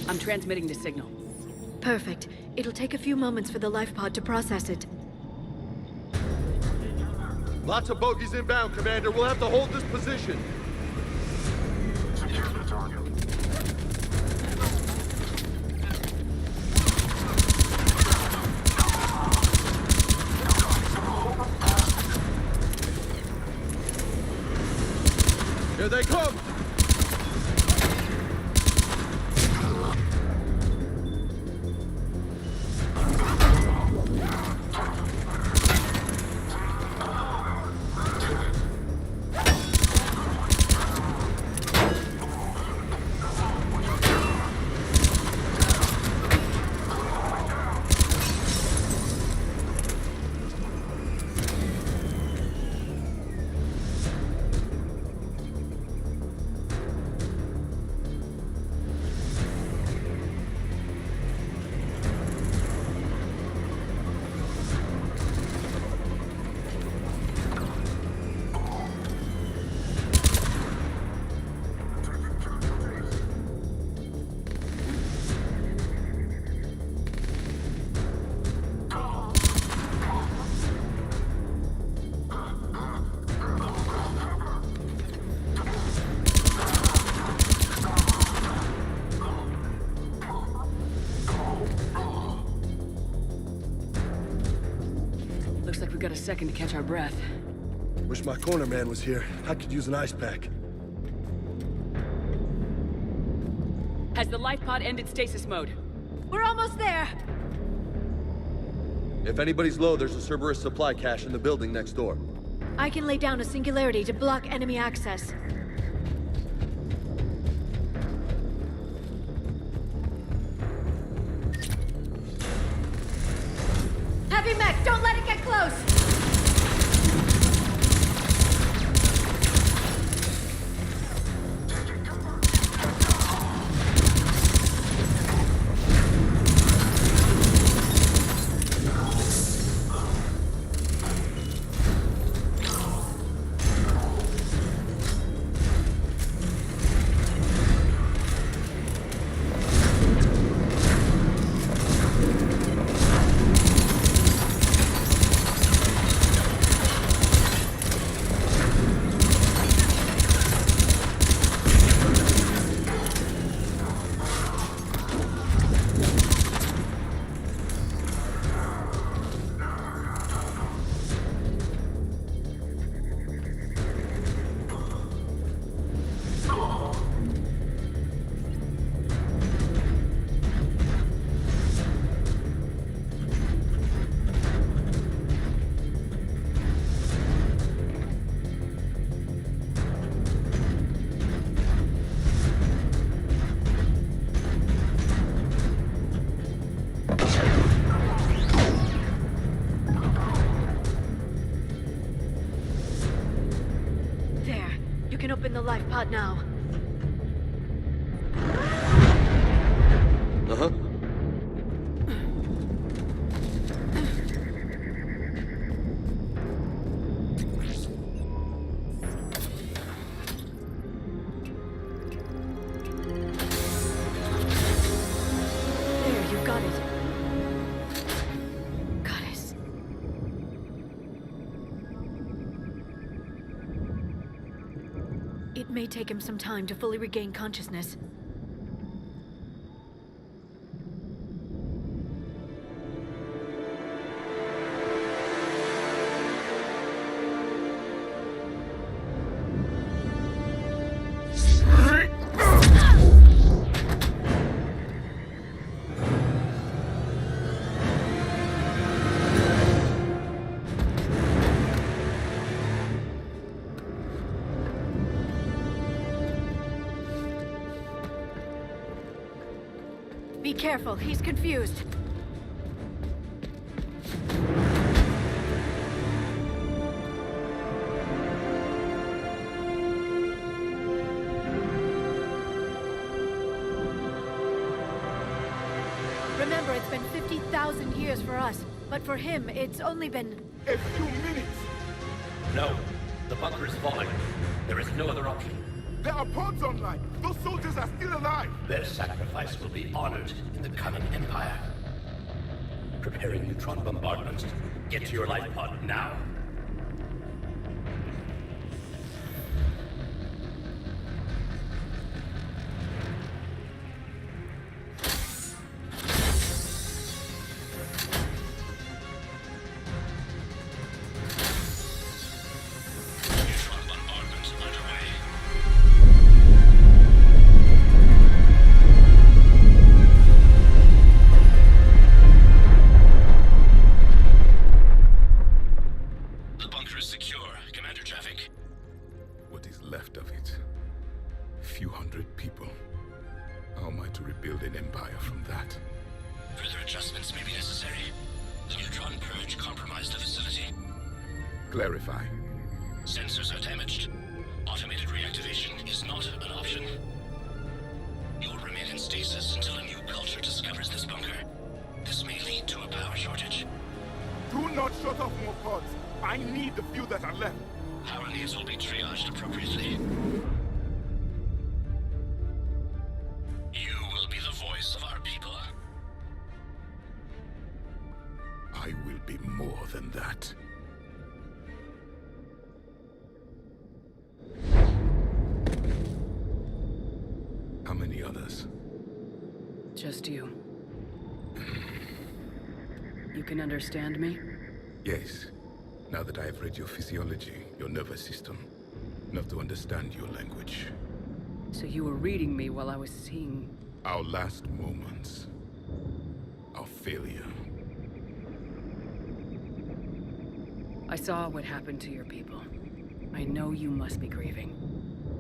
I'm transmitting the signal. Perfect. It'll take a few moments for the life pod to process it. Lots of bogies inbound, Commander. We'll have to hold this position. Secure the target. Here they come! Looks like we got a second to catch our breath. Wish my corner man was here. I could use an ice pack. Has the life pod ended stasis mode? We're almost there! If anybody's low, there's a Cerberus supply cache in the building next door. I can lay down a singularity to block enemy access. Heavy mech, don't let it get close! You can open the life pod now. Uh-huh. There, you got it. Goddess. It may take him some time to fully regain consciousness. Be careful, he's confused. Remember, it's been 50,000 years for us, but for him, it's only been... A few minutes! No, the bunker is falling. There is no other option. There are pods online! Those soldiers are still alive! Their sacrifice will be honored in the coming Empire. Preparing neutron bombardment. Get to your life pod now. Clarify. Sensors are damaged. Automated reactivation is not an option. You will remain in stasis until a new culture discovers this bunker. This may lead to a power shortage. Do not shut off more pods. I need the few that are left. Power needs will be triaged appropriately. You will be the voice of our people. I will be more than that. How many others? Just you. You can understand me? Yes. Now that I have read your physiology, your nervous system, enough to understand your language. So you were reading me while I was seeing... Our last moments. Our failure. I saw what happened to your people. I know you must be grieving.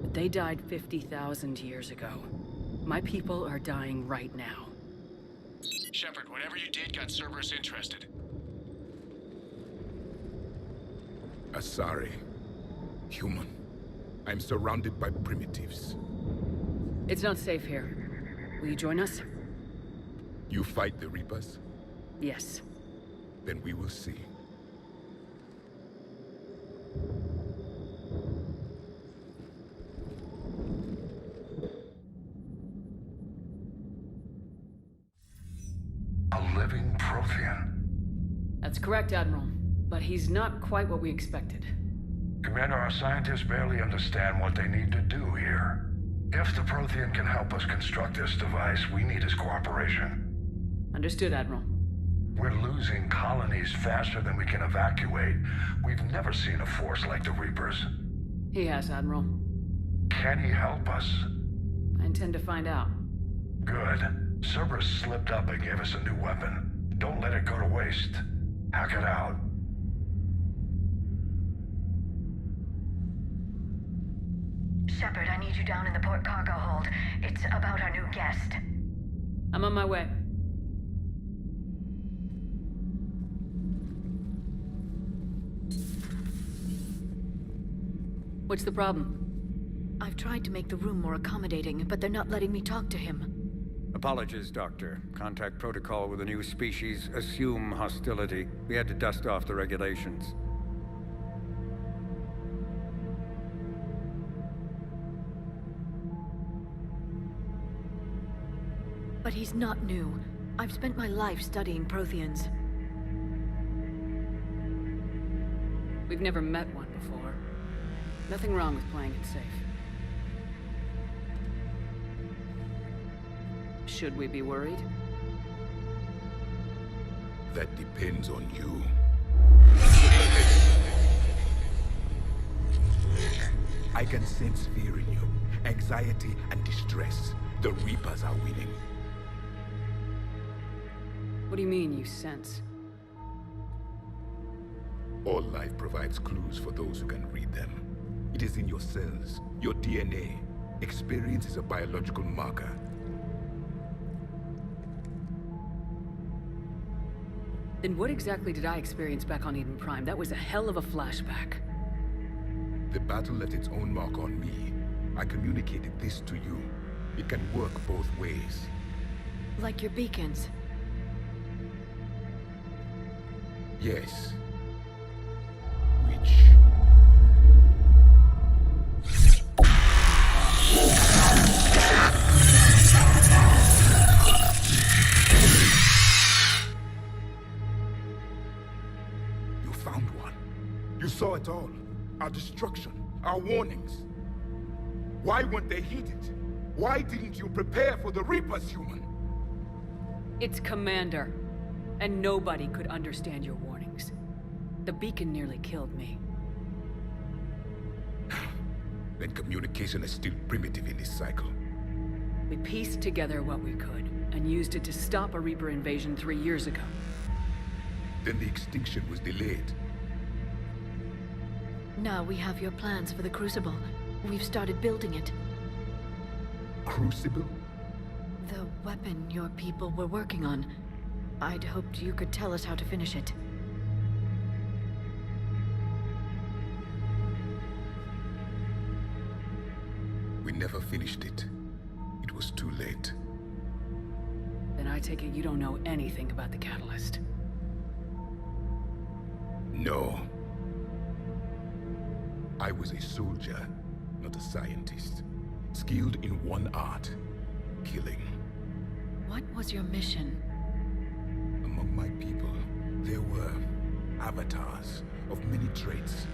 But they died 50,000 years ago. My people are dying right now. Shepard, whatever you did got Cerberus interested. Asari. Human. I'm surrounded by primitives. It's not safe here. Will you join us? You fight the Reapers? Yes. Then we will see. A living Prothean. That's correct, Admiral. But he's not quite what we expected. Commander, our scientists barely understand what they need to do here. If the Prothean can help us construct this device, we need his cooperation. Understood, Admiral. We're losing colonies faster than we can evacuate. We've never seen a force like the Reapers. He has, Admiral. Can he help us? I intend to find out. Good. Cerberus slipped up and gave us a new weapon. Don't let it go to waste. Hack it out. Shepard, I need you down in the port cargo hold. It's about our new guest. I'm on my way. What's the problem? I've tried to make the room more accommodating, but they're not letting me talk to him. Apologies, Doctor. Contact protocol with a new species. Assume hostility. We had to dust off the regulations. But he's not new. I've spent my life studying Protheans. We've never met one before. Nothing wrong with playing it safe. Should we be worried? That depends on you. I can sense fear in you. Anxiety and distress. The Reapers are winning. What do you mean, you sense? All life provides clues for those who can read them. It is in your cells, your DNA. Experience is a biological marker. Then what exactly did I experience back on Eden Prime? That was a hell of a flashback. The battle left its own mark on me. I communicated this to you. It can work both ways. Like your beacons. Yes. Which... at all? Our destruction, our warnings. Why weren't they heeded? Why didn't you prepare for the Reapers, human? It's Commander, and nobody could understand your warnings. The beacon nearly killed me. Then communication is still primitive in this cycle. We pieced together what we could, and used it to stop a Reaper invasion 3 years ago. Then the extinction was delayed. Now we have your plans for the Crucible. We've started building it. Crucible? The weapon your people were working on. I'd hoped you could tell us how to finish it. We never finished it. It was too late. Then I take it you don't know anything about the Catalyst. No. I was a soldier, not a scientist. Skilled in one art, killing. What was your mission? Among my people, there were avatars of many traits.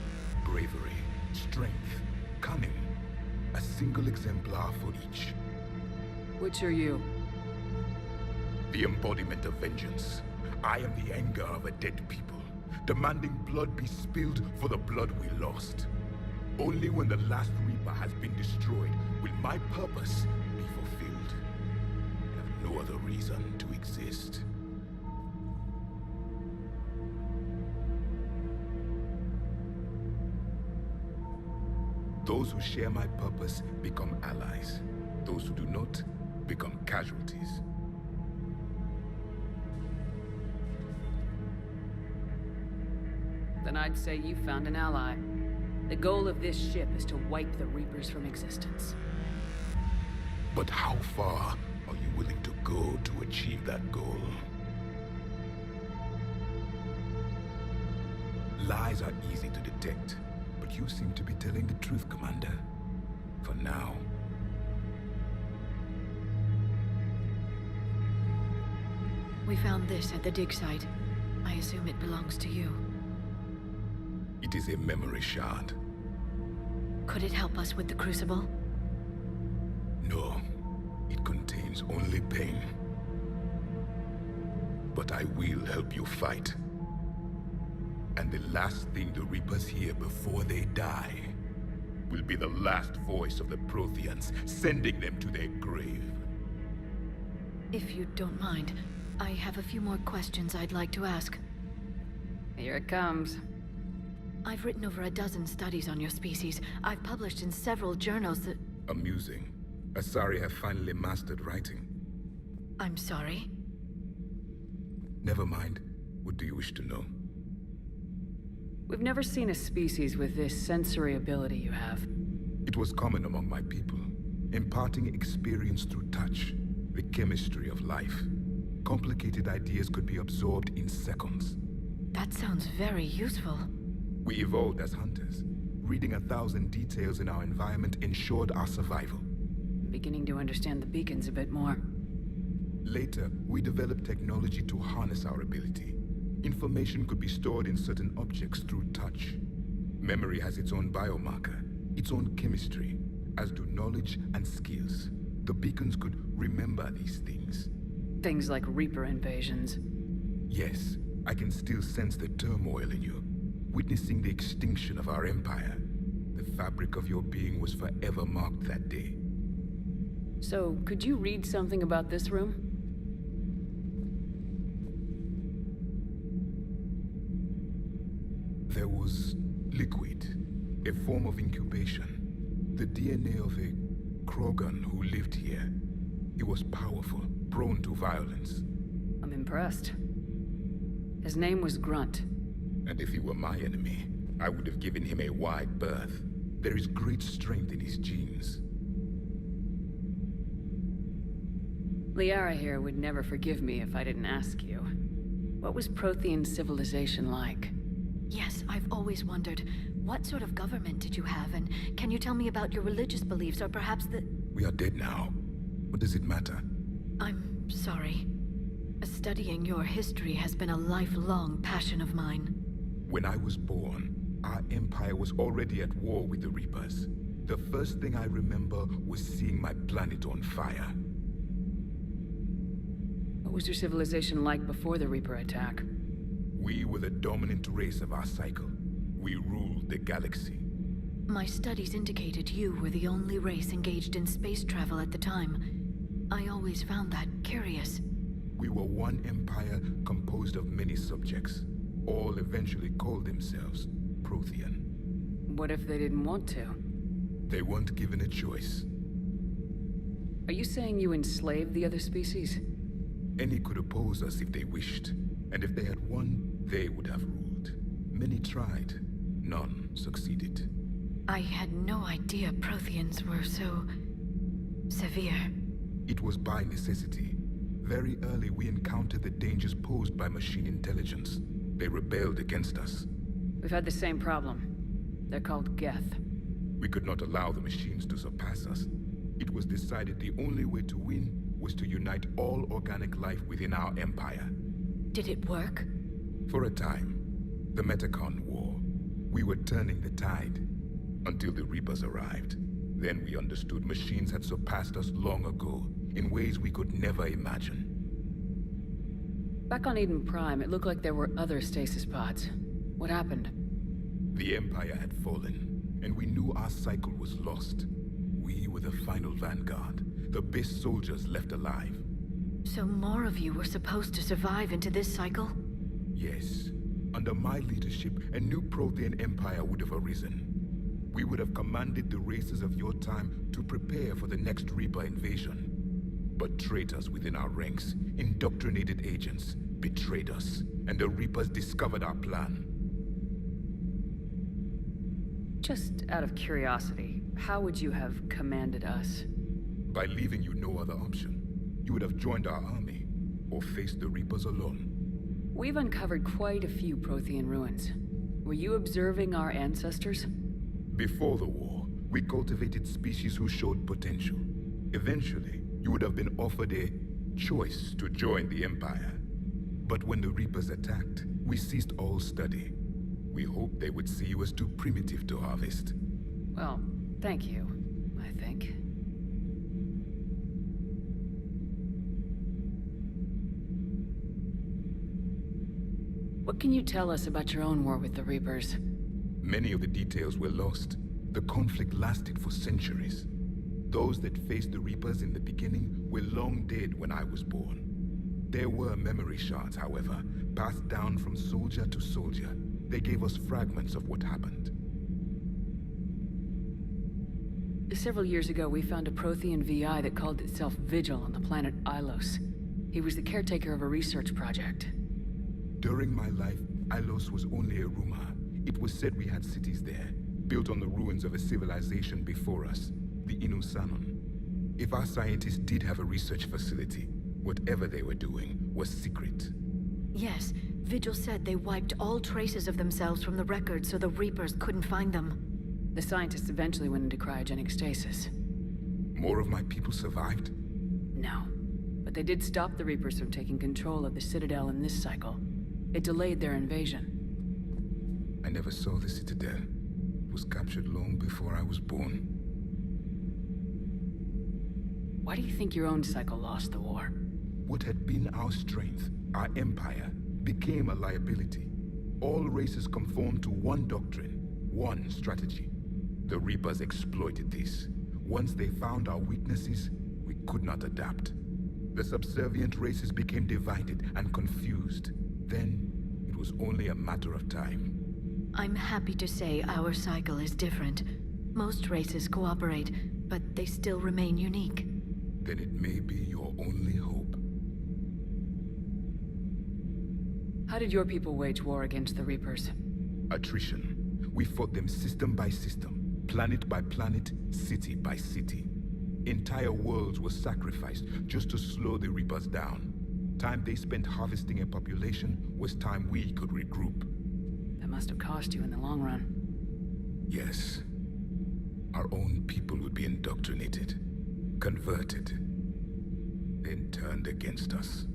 Bravery, strength, cunning. A single exemplar for each. Which are you? The embodiment of vengeance. I am the anger of a dead people, demanding blood be spilled for the blood we lost. Only when the last Reaper has been destroyed will my purpose be fulfilled. I have no other reason to exist. Those who share my purpose become allies. Those who do not become casualties. Then I'd say you found an ally. The goal of this ship is to wipe the Reapers from existence. But how far are you willing to go to achieve that goal? Lies are easy to detect, but you seem to be telling the truth, Commander. For now. We found this at the dig site. I assume it belongs to you. It is a memory shard. Could it help us with the Crucible? No. It contains only pain. But I will help you fight. And the last thing the Reapers hear before they die will be the last voice of the Protheans, sending them to their grave. If you don't mind, I have a few more questions I'd like to ask. Here it comes. I've written over a dozen studies on your species. I've published in several journals that... Amusing. Asari have finally mastered writing. I'm sorry? Never mind. What do you wish to know? We've never seen a species with this sensory ability you have. It was common among my people, imparting experience through touch, the chemistry of life. Complicated ideas could be absorbed in seconds. That sounds very useful. We evolved as hunters. Reading 1,000 details in our environment ensured our survival. Beginning to understand the beacons a bit more. Later, we developed technology to harness our ability. Information could be stored in certain objects through touch. Memory has its own biomarker, its own chemistry, as do knowledge and skills. The beacons could remember these things. Things like Reaper invasions. Yes, I can still sense the turmoil in you, witnessing the extinction of our empire. The fabric of your being was forever marked that day. So, could you read something about this room? There was liquid, a form of incubation. The DNA of a Krogan who lived here. He was powerful, prone to violence. I'm impressed. His name was Grunt. And if he were my enemy, I would have given him a wide berth. There is great strength in his genes. Liara here would never forgive me if I didn't ask you. What was Prothean civilization like? Yes, I've always wondered, what sort of government did you have, and can you tell me about your religious beliefs, or perhaps the... We are dead now. What does it matter? I'm sorry. Studying your history has been a lifelong passion of mine. When I was born, our empire was already at war with the Reapers. The first thing I remember was seeing my planet on fire. What was your civilization like before the Reaper attack? We were the dominant race of our cycle. We ruled the galaxy. My studies indicated you were the only race engaged in space travel at the time. I always found that curious. We were one empire composed of many subjects. All eventually called themselves Prothean. What if they didn't want to? They weren't given a choice. Are you saying you enslaved the other species? Any could oppose us if they wished, and if they had won, they would have ruled. Many tried, none succeeded. I had no idea Protheans were so severe. It was by necessity. Very early we encountered the dangers posed by machine intelligence. They rebelled against us. We've had the same problem. They're called Geth. We could not allow the machines to surpass us. It was decided the only way to win was to unite all organic life within our empire. Did it work? For a time. The Metacon War. We were turning the tide. Until the Reapers arrived. Then we understood machines had surpassed us long ago, in ways we could never imagine. Back on Eden Prime, it looked like there were other stasis pods. What happened? The Empire had fallen, and we knew our cycle was lost. We were the final vanguard, the best soldiers left alive. So more of you were supposed to survive into this cycle? Yes. Under my leadership, a new Prothean empire would have arisen. We would have commanded the races of your time to prepare for the next Reaper invasion. But traitors within our ranks, indoctrinated agents, betrayed us, and the Reapers discovered our plan. Just out of curiosity, how would you have commanded us? By leaving you no other option. You would have joined our army, or faced the Reapers alone. We've uncovered quite a few Prothean ruins. Were you observing our ancestors? Before the war, we cultivated species who showed potential. Eventually, you would have been offered a choice to join the Empire. But when the Reapers attacked, we ceased all study. We hoped they would see you as too primitive to harvest. Well, thank you, I think. What can you tell us about your own war with the Reapers? Many of the details were lost. The conflict lasted for centuries. Those that faced the Reapers in the beginning were long dead when I was born. There were memory shards, however, passed down from soldier to soldier. They gave us fragments of what happened. Several years ago, we found a Prothean VI that called itself Vigil on the planet Ilos. He was the caretaker of a research project. During my life, Ilos was only a rumor. It was said we had cities there, built on the ruins of a civilization before us, the Inusanon. If our scientists did have a research facility, whatever they were doing was secret. Yes, Vigil said they wiped all traces of themselves from the records so the Reapers couldn't find them. The scientists eventually went into cryogenic stasis. More of my people survived? No, but they did stop the Reapers from taking control of the Citadel in this cycle. It delayed their invasion. I never saw the Citadel. It was captured long before I was born. Why do you think your own cycle lost the war? What had been our strength, our empire, became a liability. All races conformed to one doctrine, one strategy. The Reapers exploited this. Once they found our weaknesses, we could not adapt. The subservient races became divided and confused. Then, it was only a matter of time. I'm happy to say our cycle is different. Most races cooperate, but they still remain unique. Then it may be your only hope. How did your people wage war against the Reapers? Attrition. We fought them system by system, planet by planet, city by city. Entire worlds were sacrificed just to slow the Reapers down. Time they spent harvesting a population was time we could regroup. That must have cost you in the long run. Yes. Our own people would be indoctrinated, converted, then turned against us.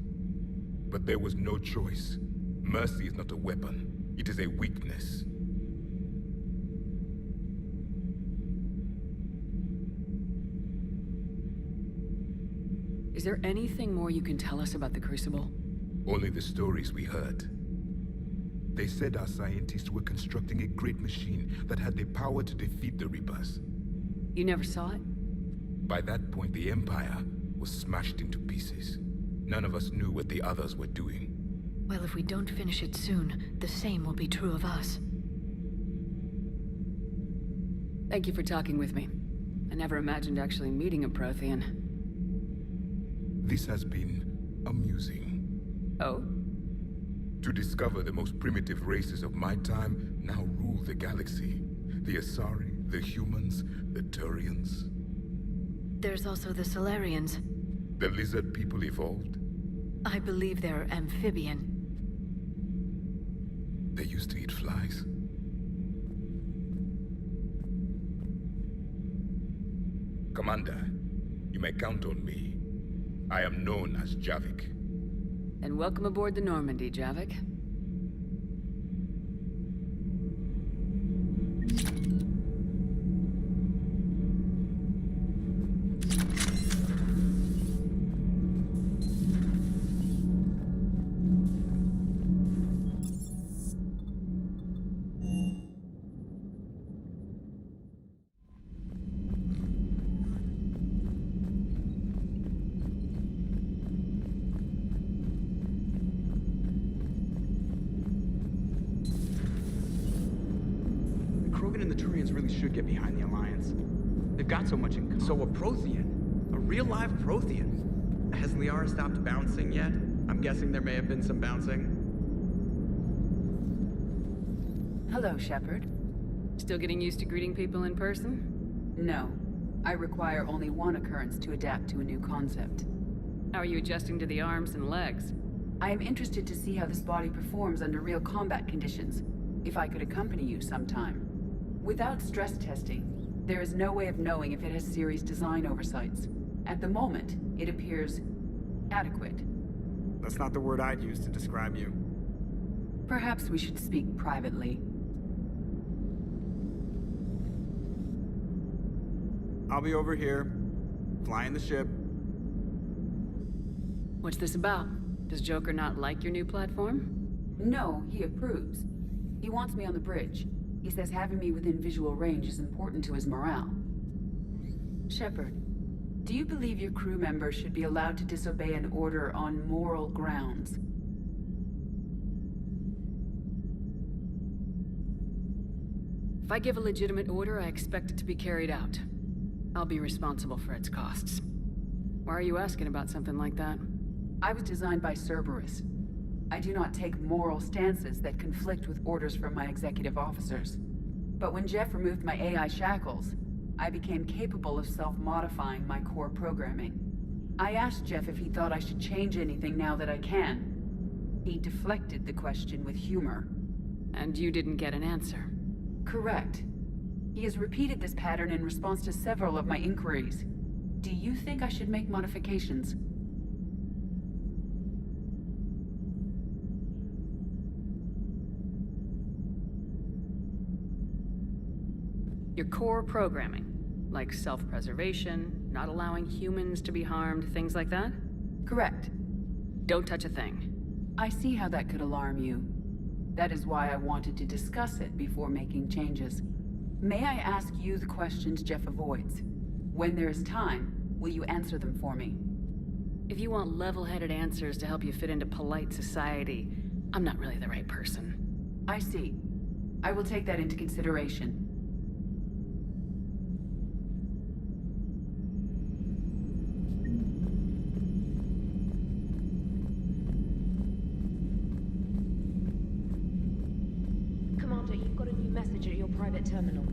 But there was no choice. Mercy is not a weapon. It is a weakness. there anything more you can tell us about the Crucible? Only the stories we heard. They said our scientists were constructing a great machine that had the power to defeat the Reapers. You never saw it? By that point, the Empire was smashed into pieces. None of us knew what the others were doing. Well, if we don't finish it soon, the same will be true of us. Thank you for talking with me. I never imagined actually meeting a Prothean. This has been amusing. Oh? To discover the most primitive races of my time now rule the galaxy. The Asari, the humans, the Turians. There's also the Solarians. The lizard people evolved. I believe they're amphibian. They used to eat flies. Commander, you may count on me. I am known as Javik. And welcome aboard the Normandy, Javik. Should get behind the Alliance. They've got so much in common. So a Prothean? A real live Prothean? Has Liara stopped bouncing yet? I'm guessing there may have been some bouncing. Hello, Shepard. Still getting used to greeting people in person? No. I require only one occurrence to adapt to a new concept. How are you adjusting to the arms and legs? I am interested to see how this body performs under real combat conditions. If I could accompany you sometime. Without stress testing, there is no way of knowing if it has series design oversights. At the moment, it appears adequate. That's not the word I'd use to describe you. Perhaps we should speak privately. I'll be over here, flying the ship. What's this about? Does Joker not like your new platform? No, he approves. He wants me on the bridge. He says having me within visual range is important to his morale. Shepard, do you believe your crew members should be allowed to disobey an order on moral grounds? If I give a legitimate order, I expect it to be carried out. I'll be responsible for its costs. Why are you asking about something like that? I was designed by Cerberus. I do not take moral stances that conflict with orders from my executive officers. But when Jeff removed my AI shackles, I became capable of self-modifying my core programming. I asked Jeff if he thought I should change anything now that I can. He deflected the question with humor. And you didn't get an answer? Correct. He has repeated this pattern in response to several of my inquiries. Do you think I should make modifications? Your core programming, like self-preservation, not allowing humans to be harmed, things like that? Correct. Don't touch a thing. I see how that could alarm you. That is why I wanted to discuss it before making changes. May I ask you the questions Jeff avoids? When there is time, will you answer them for me? If you want level-headed answers to help you fit into polite society, I'm not really the right person. I see. I will take that into consideration. Commander, you've got a new message at your private terminal.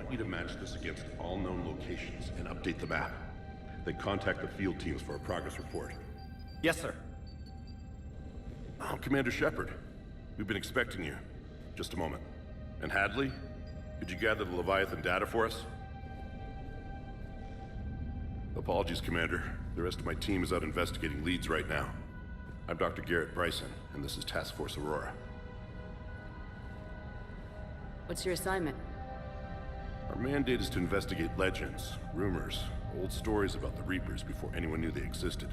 want you to match this against all known locations and update the map. Then contact the field teams for a progress report. Yes, sir. I'm Commander Shepard. We've been expecting you. Just a moment. And Hadley, could you gather the Leviathan data for us? Apologies, Commander. The rest of my team is out investigating leads right now. I'm Dr. Garrett Bryson, and this is Task Force Aurora. What's your assignment? Our mandate is to investigate legends, rumors, old stories about the Reapers before anyone knew they existed.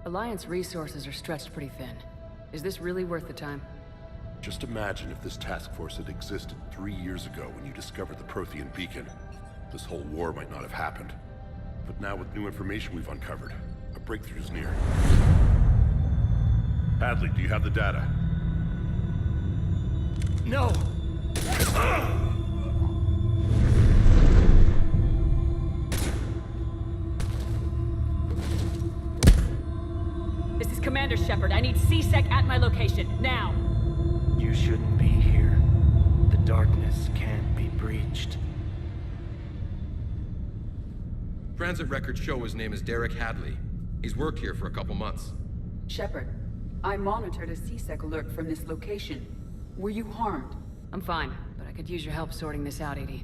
Alliance resources are stretched pretty thin. Is this really worth the time? Just imagine if this task force had existed 3 years ago when you discovered the Prothean beacon. This whole war might not have happened. But now with new information we've uncovered, a breakthrough is near. Hadley, do you have the data? No! This is Commander Shepard. I need C-Sec at my location, now! You shouldn't be here. The darkness can't be breached. Transit records show his name is Derek Hadley. He's worked here for a couple months. Shepard, I monitored a C-Sec alert from this location. Were you harmed? I'm fine, but I could use your help sorting this out, EDI.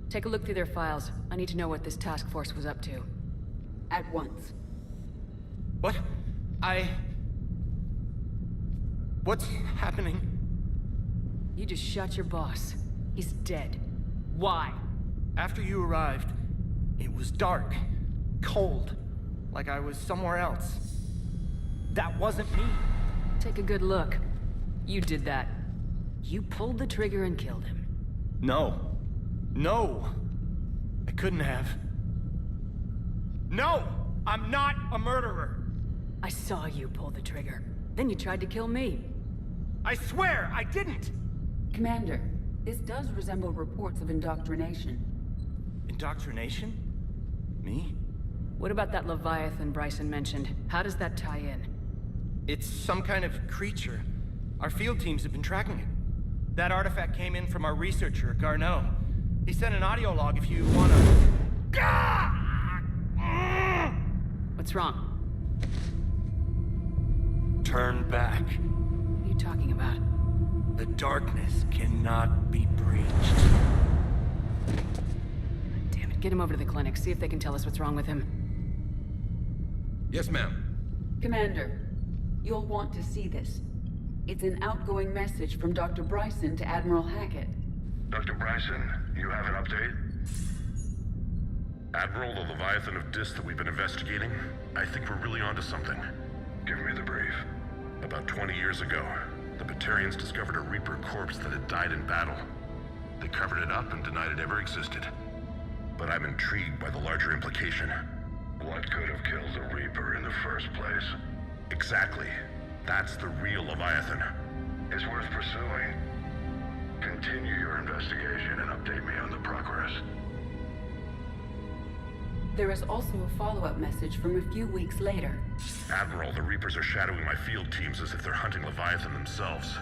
Take a look through their files. I need to know what this task force was up to. At once. What? What's happening? You just shot your boss. He's dead. Why? After you arrived, it was dark, cold, like I was somewhere else. That wasn't me. Take a good look. You did that. You pulled the trigger and killed him. No. No! I couldn't have. No! I'm not a murderer! I saw you pull the trigger. Then you tried to kill me. I swear, I didn't! Commander, this does resemble reports of indoctrination. Indoctrination? Me? What about that Leviathan Bryson mentioned? How does that tie in? It's some kind of creature. Our field teams have been tracking it. That artifact came in from our researcher, Garneau. He sent an audio log if you wanna... What's wrong? Turn back. What are you talking about? The darkness cannot be breached. Damn it, get him over to the clinic. See if they can tell us what's wrong with him. Yes, ma'am. Commander, you'll want to see this. It's an outgoing message from Dr. Bryson to Admiral Hackett. Dr. Bryson, you have an update? Admiral, the Leviathan of Dis that we've been investigating, I think we're really onto something. Give me the brief. About 20 years ago, the Batarians discovered a Reaper corpse that had died in battle. They covered it up and denied it ever existed. But I'm intrigued by the larger implication. What could have killed the Reaper in the first place? Exactly. That's the real Leviathan. It's worth pursuing. Continue your investigation and update me on the progress. There is also a follow-up message from a few weeks later. Admiral, the Reapers are shadowing my field teams as if they're hunting Leviathan themselves.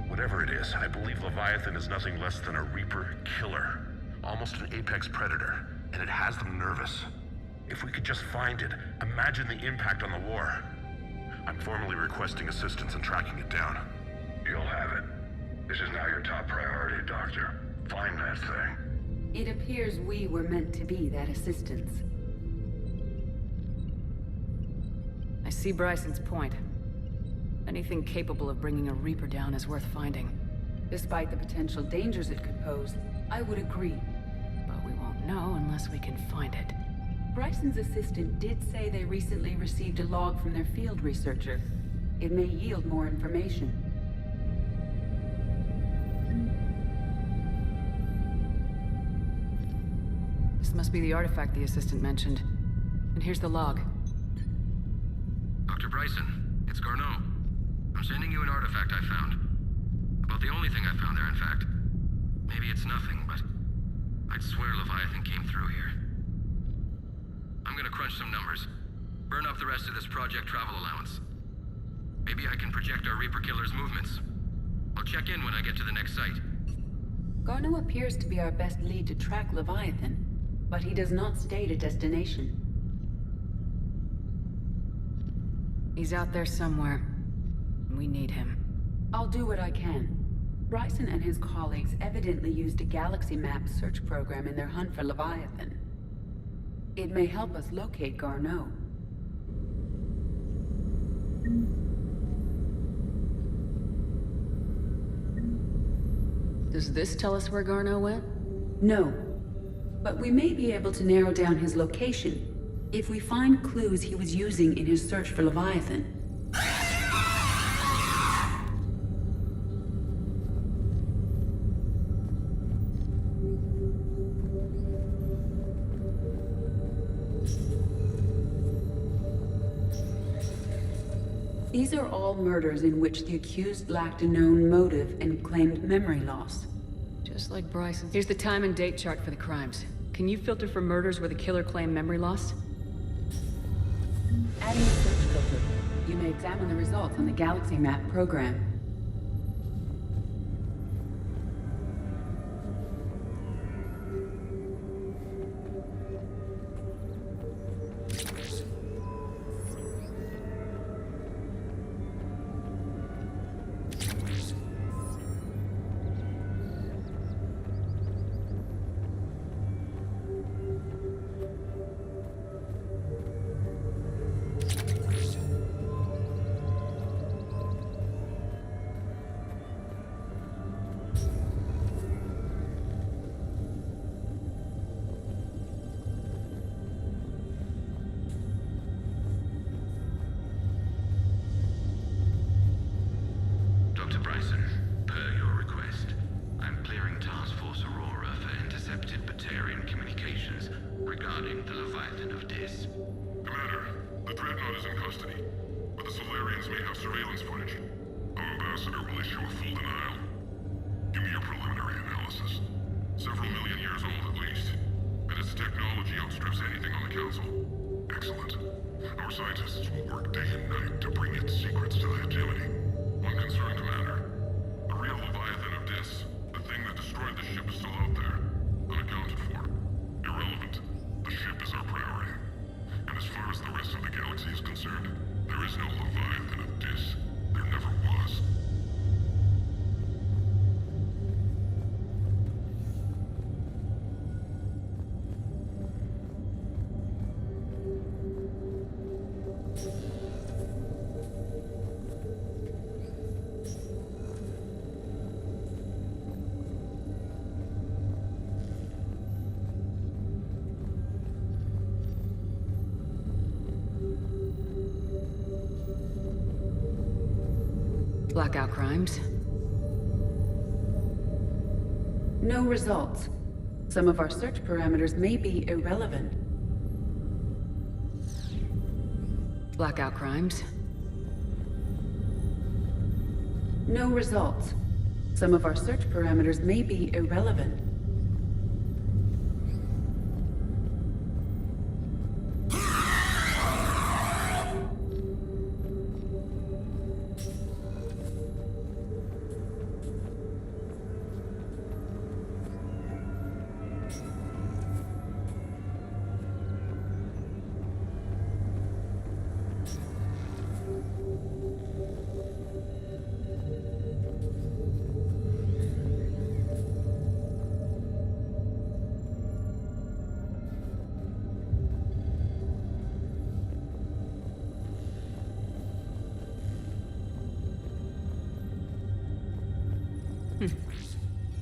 Whatever it is, I believe Leviathan is nothing less than a Reaper killer. Almost an apex predator, and it has them nervous. If we could just find it, imagine the impact on the war. I'm formally requesting assistance in tracking it down. You'll have it. This is now your top priority, Doctor. Find that thing. It appears we were meant to be that assistance. I see Bryson's point. Anything capable of bringing a Reaper down is worth finding. Despite the potential dangers it could pose, I would agree. But we won't know unless we can find it. Bryson's assistant did say they recently received a log from their field researcher. It may yield more information. This must be the artifact the assistant mentioned. And here's the log. Dr. Bryson, it's Garneau. I'm sending you an artifact I found. About the only thing I found there, in fact. Maybe it's nothing, but I'd swear Leviathan came through here. I'm gonna crunch some numbers. Burn up the rest of this project travel allowance. Maybe I can project our Reaper killer's movements. I'll check in when I get to the next site. Garneau appears to be our best lead to track Leviathan, but he does not state a destination. He's out there somewhere. We need him. I'll do what I can. Bryson and his colleagues evidently used a galaxy map search program in their hunt for Leviathan. It may help us locate Garneau. Does this tell us where Garneau went? No. But we may be able to narrow down his location if we find clues he was using in his search for Leviathan. These are all murders in which the accused lacked a known motive and claimed memory loss. Just like Bryson. Here's the time and date chart for the crimes. Can you filter for murders where the killer claimed memory loss? Adding a search filter. You may examine the results on the Galaxy Map program. Dr. Bryson, per your request, I'm clearing Task Force Aurora for intercepted Batarian communications regarding the Leviathan of Dis. Commander, the Dreadnought is in custody, but the Solarians may have surveillance footage. Our ambassador will issue a full denial. Give me your preliminary analysis. Several million years old at least, and its technology outstrips anything on the Council. Excellent. Our scientists will work day and night to bring its secrets to the Hegemony. One concern, Commander. The real Leviathan of Dis, the thing that destroyed the ship, is still out there, unaccounted for. Irrelevant. The ship is our priority. And as far as the rest of the galaxy is concerned, there is no Leviathan of Dis. There never was. Blackout crimes. No results. Some of our search parameters may be irrelevant. Blackout crimes. No results. Some of our search parameters may be irrelevant.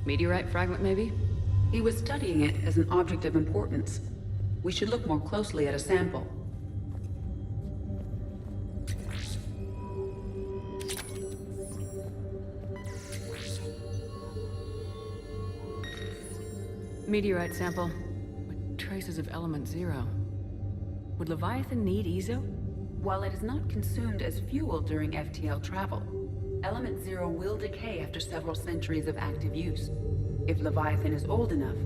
Meteorite fragment, maybe? He was studying it as an object of importance. We should look more closely at a sample. Meteorite sample with traces of element zero. Would Leviathan need Ezo? While it is not consumed as fuel during FTL travel, Element Zero will decay after several centuries of active use. If Leviathan is old enough,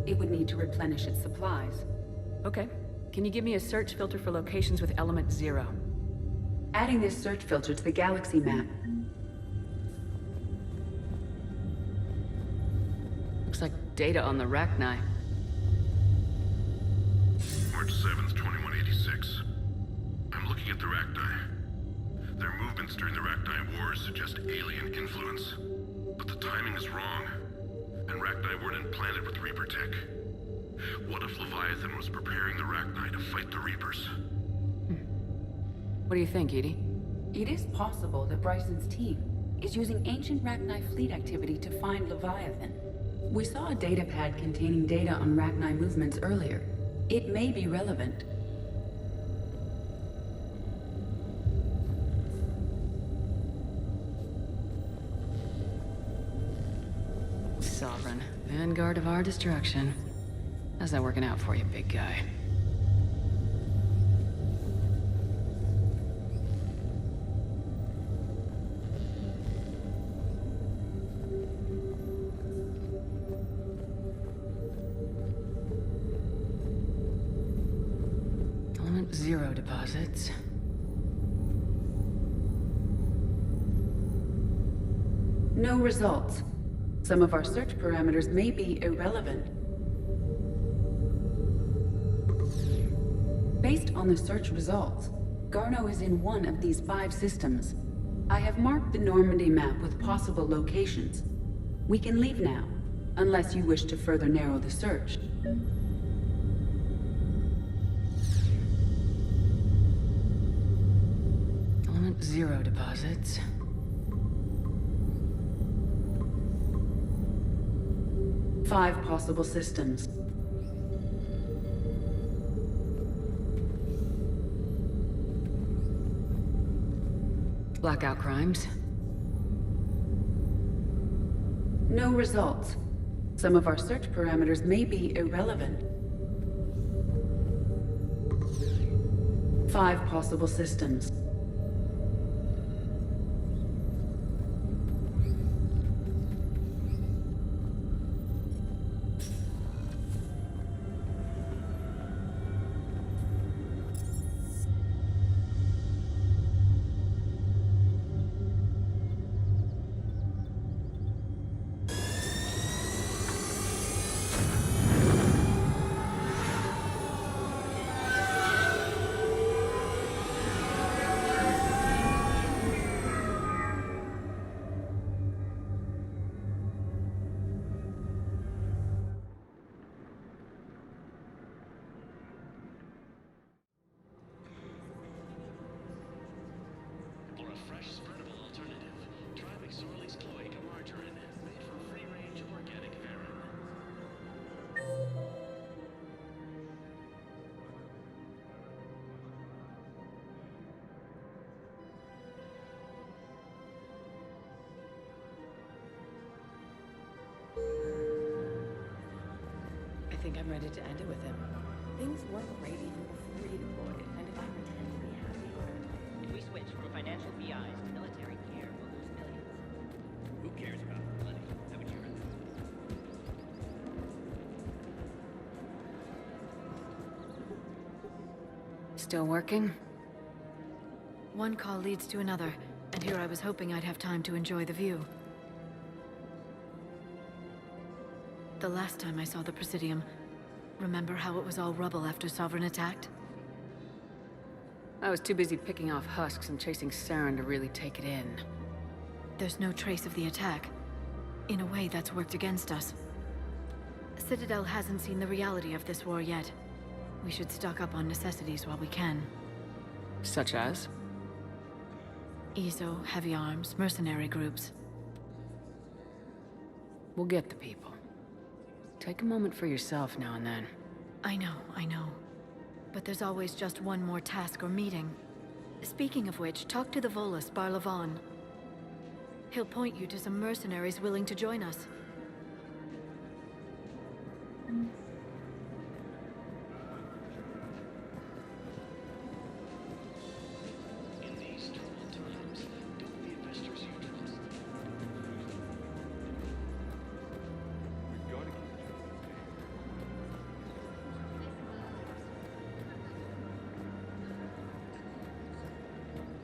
it would need to replenish its supplies. Okay. Can you give me a search filter for locations with Element Zero? Adding this search filter to the galaxy map. Data on the Rachni. March 7th, 2186. I'm looking at the Rachni. Their movements during the Rachni Wars suggest alien influence. But the timing is wrong. And Rachni weren't implanted with Reaper tech. What if Leviathan was preparing the Rachni to fight the Reapers? What do you think, Edie? It is possible that Bryson's team is using ancient Rachni fleet activity to find Leviathan. We saw a datapad containing data on Rachni movements earlier. It may be relevant. Sovereign, vanguard of our destruction. How's that working out for you, big guy? Element 0 deposits. No results. Some of our search parameters may be irrelevant. Based on the search results, Garneau is in one of these 5 systems. I have marked the Normandy map with possible locations. We can leave now, unless you wish to further narrow the search. Element 0 deposits. Five possible systems. Blackout crimes. No results. Some of our search parameters may be irrelevant. 5 possible systems. I think I'm ready to end it with him. Things weren't great even before he deployed, and if I pretend to be happy about it... If we switch from financial BIs to military care, we'll lose millions. Who cares about money? Haven't you heard that? Still working? One call leads to another, and here I was hoping I'd have time to enjoy the view. The last time I saw the Presidium, remember how it was all rubble after Sovereign attacked? I was too busy picking off husks and chasing Saren to really take it in. There's no trace of the attack. In a way, that's worked against us. Citadel hasn't seen the reality of this war yet. We should stock up on necessities while we can. Such as? ESO, heavy arms, mercenary groups. We'll get the people. Take a moment for yourself now and then. I know. But there's always just one more task or meeting. Speaking of which, talk to the Volus, Barlavan. He'll point you to some mercenaries willing to join us.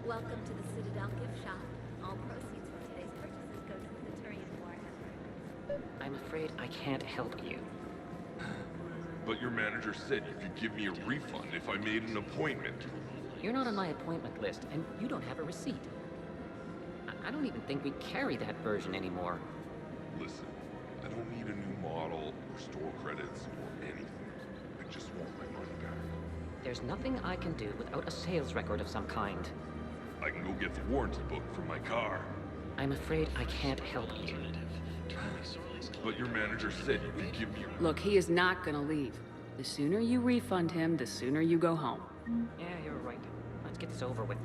Welcome to the Citadel gift shop. All proceeds from today's purchases go to the Turian war effort. I'm afraid I can't help you. But your manager said you could give me a refund if I made an appointment. You're not on my appointment list, and you don't have a receipt. I don't even think we carry that version anymore. Listen, I don't need a new model or store credits or anything. I just want my money back. There's nothing I can do without a sales record of some kind. I can go get the warranty book from my car. I'm afraid I can't help you. But your manager said you could give me a... Look, he is not gonna leave. The sooner you refund him, the sooner you go home. Yeah, you're right. Let's get this over with.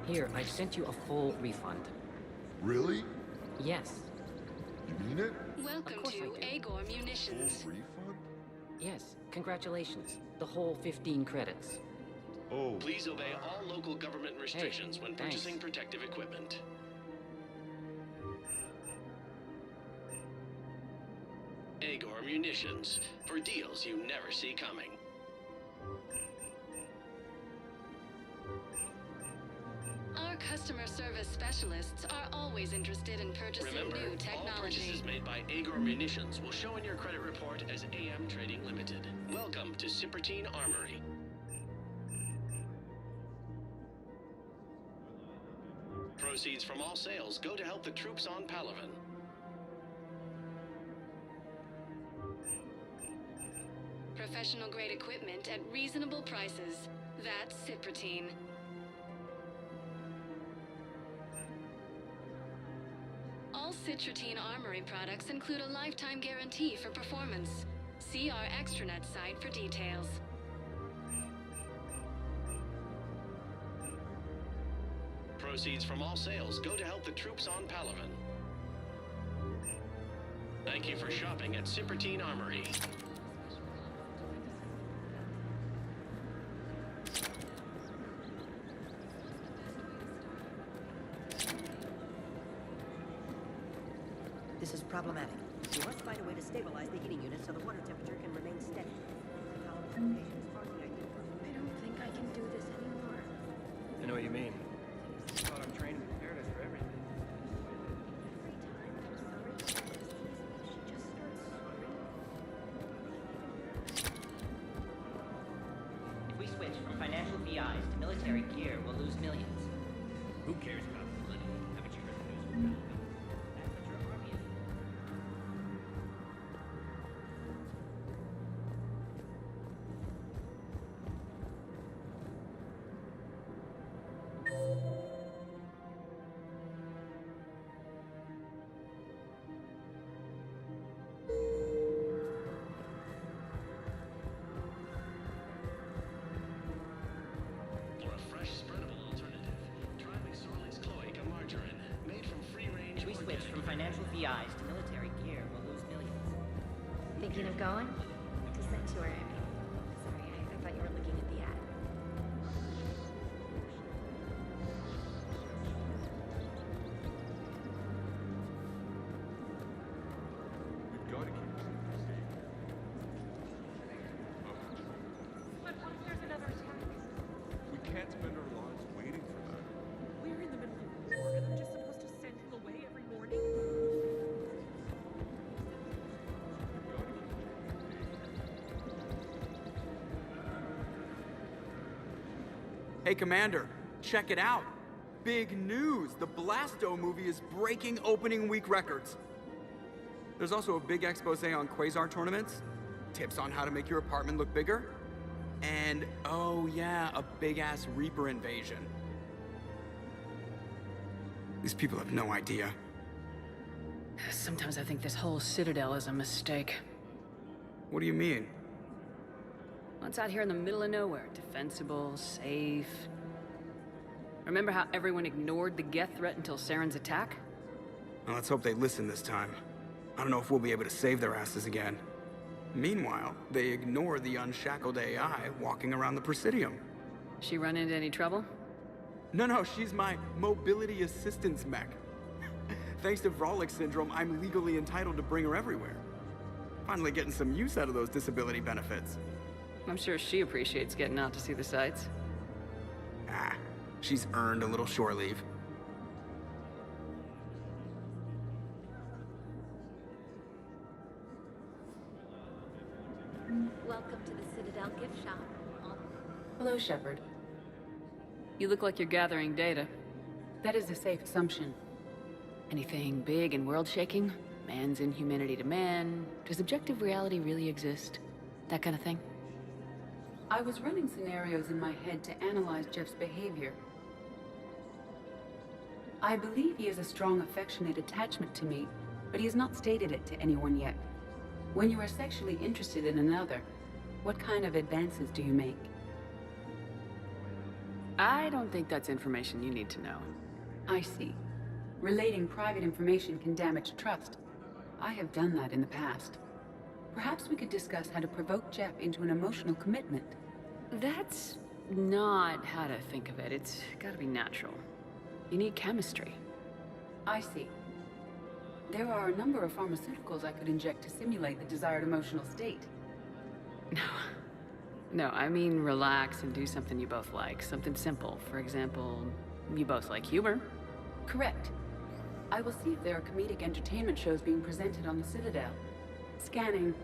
Here, I've sent you a full refund. Really? Yes. You mean it? Welcome to Agor Munitions. Full refund? Yes, congratulations. The whole 15 credits. Oh. Please obey all local government restrictions when thanks. purchasing protective equipment. Agor Munitions, for deals you never see coming. Our customer service specialists are always interested in purchasing Remember, new all technology. purchases made by Agor Munitions will show in your credit report as AM Trading Limited. Welcome to Sippertine Armory. Proceeds from all sales go to help the troops on Palaven. Professional grade equipment at reasonable prices. That's Sippertine. All Citratine Armory products include a lifetime guarantee for performance. See our extranet site for details. Proceeds from all sales go to help the troops on Palaven. Thank you for shopping at Sippertine Armory. This is problematic. You must find a way to stabilize the heating unit so the water temperature can remain steady. Power fabrication is far the ideal for- I don't think I can do this anymore. I know what you mean. I thought I'm training prepared us for everything. If we switch from financial VIs to military gear, we'll lose millions. Who cares about the money? Haven't you heard the news from Palaven? That's what your army is for. For a fresh, spreadable alternative, try McSorley's Cloaca Margarine, made from free-range If we switch from financial VIs to military gear, we'll lose millions. Thinking of going? To Sanctuary, I mean. Sorry, I thought you were looking at the ad. We've got to keep this safe. But what if there's another attack? We can't spend our lives waiting for that. We're in the middle of war, and I'm just supposed to send him away every morning? Hey, Commander, check it out. Big news! The Blasto movie is breaking opening week records. There's also a big expose on Quasar tournaments, tips on how to make your apartment look bigger, and, oh yeah, a big-ass Reaper invasion. These people have no idea. Sometimes I think this whole Citadel is a mistake. What do you mean? Well, it's out here in the middle of nowhere. Defensible, safe. Remember how everyone ignored the Geth threat until Saren's attack? Well, let's hope they listen this time. I don't know if we'll be able to save their asses again. Meanwhile, they ignore the unshackled AI walking around the Presidium. She run into any trouble? No, she's my mobility assistance mech. Thanks to Vrolic syndrome, I'm legally entitled to bring her everywhere. Finally getting some use out of those disability benefits. I'm sure she appreciates getting out to see the sights. Ah, she's earned a little shore leave. Welcome to the Citadel gift shop. Hello, Shepard. You look like you're gathering data. That is a safe assumption. Anything big and world-shaking? Man's inhumanity to man? Does objective reality really exist? That kind of thing? I was running scenarios in my head to analyze Jeff's behavior. I believe he has a strong affectionate attachment to me, but he has not stated it to anyone yet. When you are sexually interested in another, what kind of advances do you make? I don't think that's information you need to know. I see. Relating private information can damage trust. I have done that in the past. Perhaps we could discuss how to provoke Jeff into an emotional commitment. That's not how to think of it. It's gotta be natural. You need chemistry. I see. There are a number of pharmaceuticals I could inject to simulate the desired emotional state. No, I mean relax and do something you both like. Something simple. For example, you both like humor. Correct. I will see if there are comedic entertainment shows being presented on the Citadel. Scanning.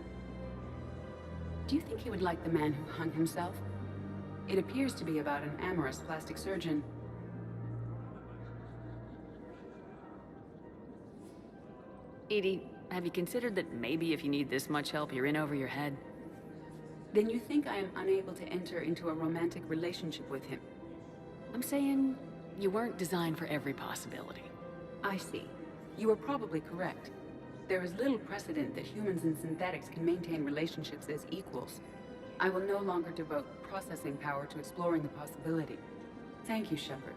Do you think he would like The Man Who Hung Himself? It appears to be about an amorous plastic surgeon. Edie, have you considered that maybe if you need this much help, you're in over your head? Then you think I am unable to enter into a romantic relationship with him? I'm saying you weren't designed for every possibility. I see. You are probably correct. There is little precedent that humans and synthetics can maintain relationships as equals. I will no longer devote processing power to exploring the possibility. Thank you, Shepard.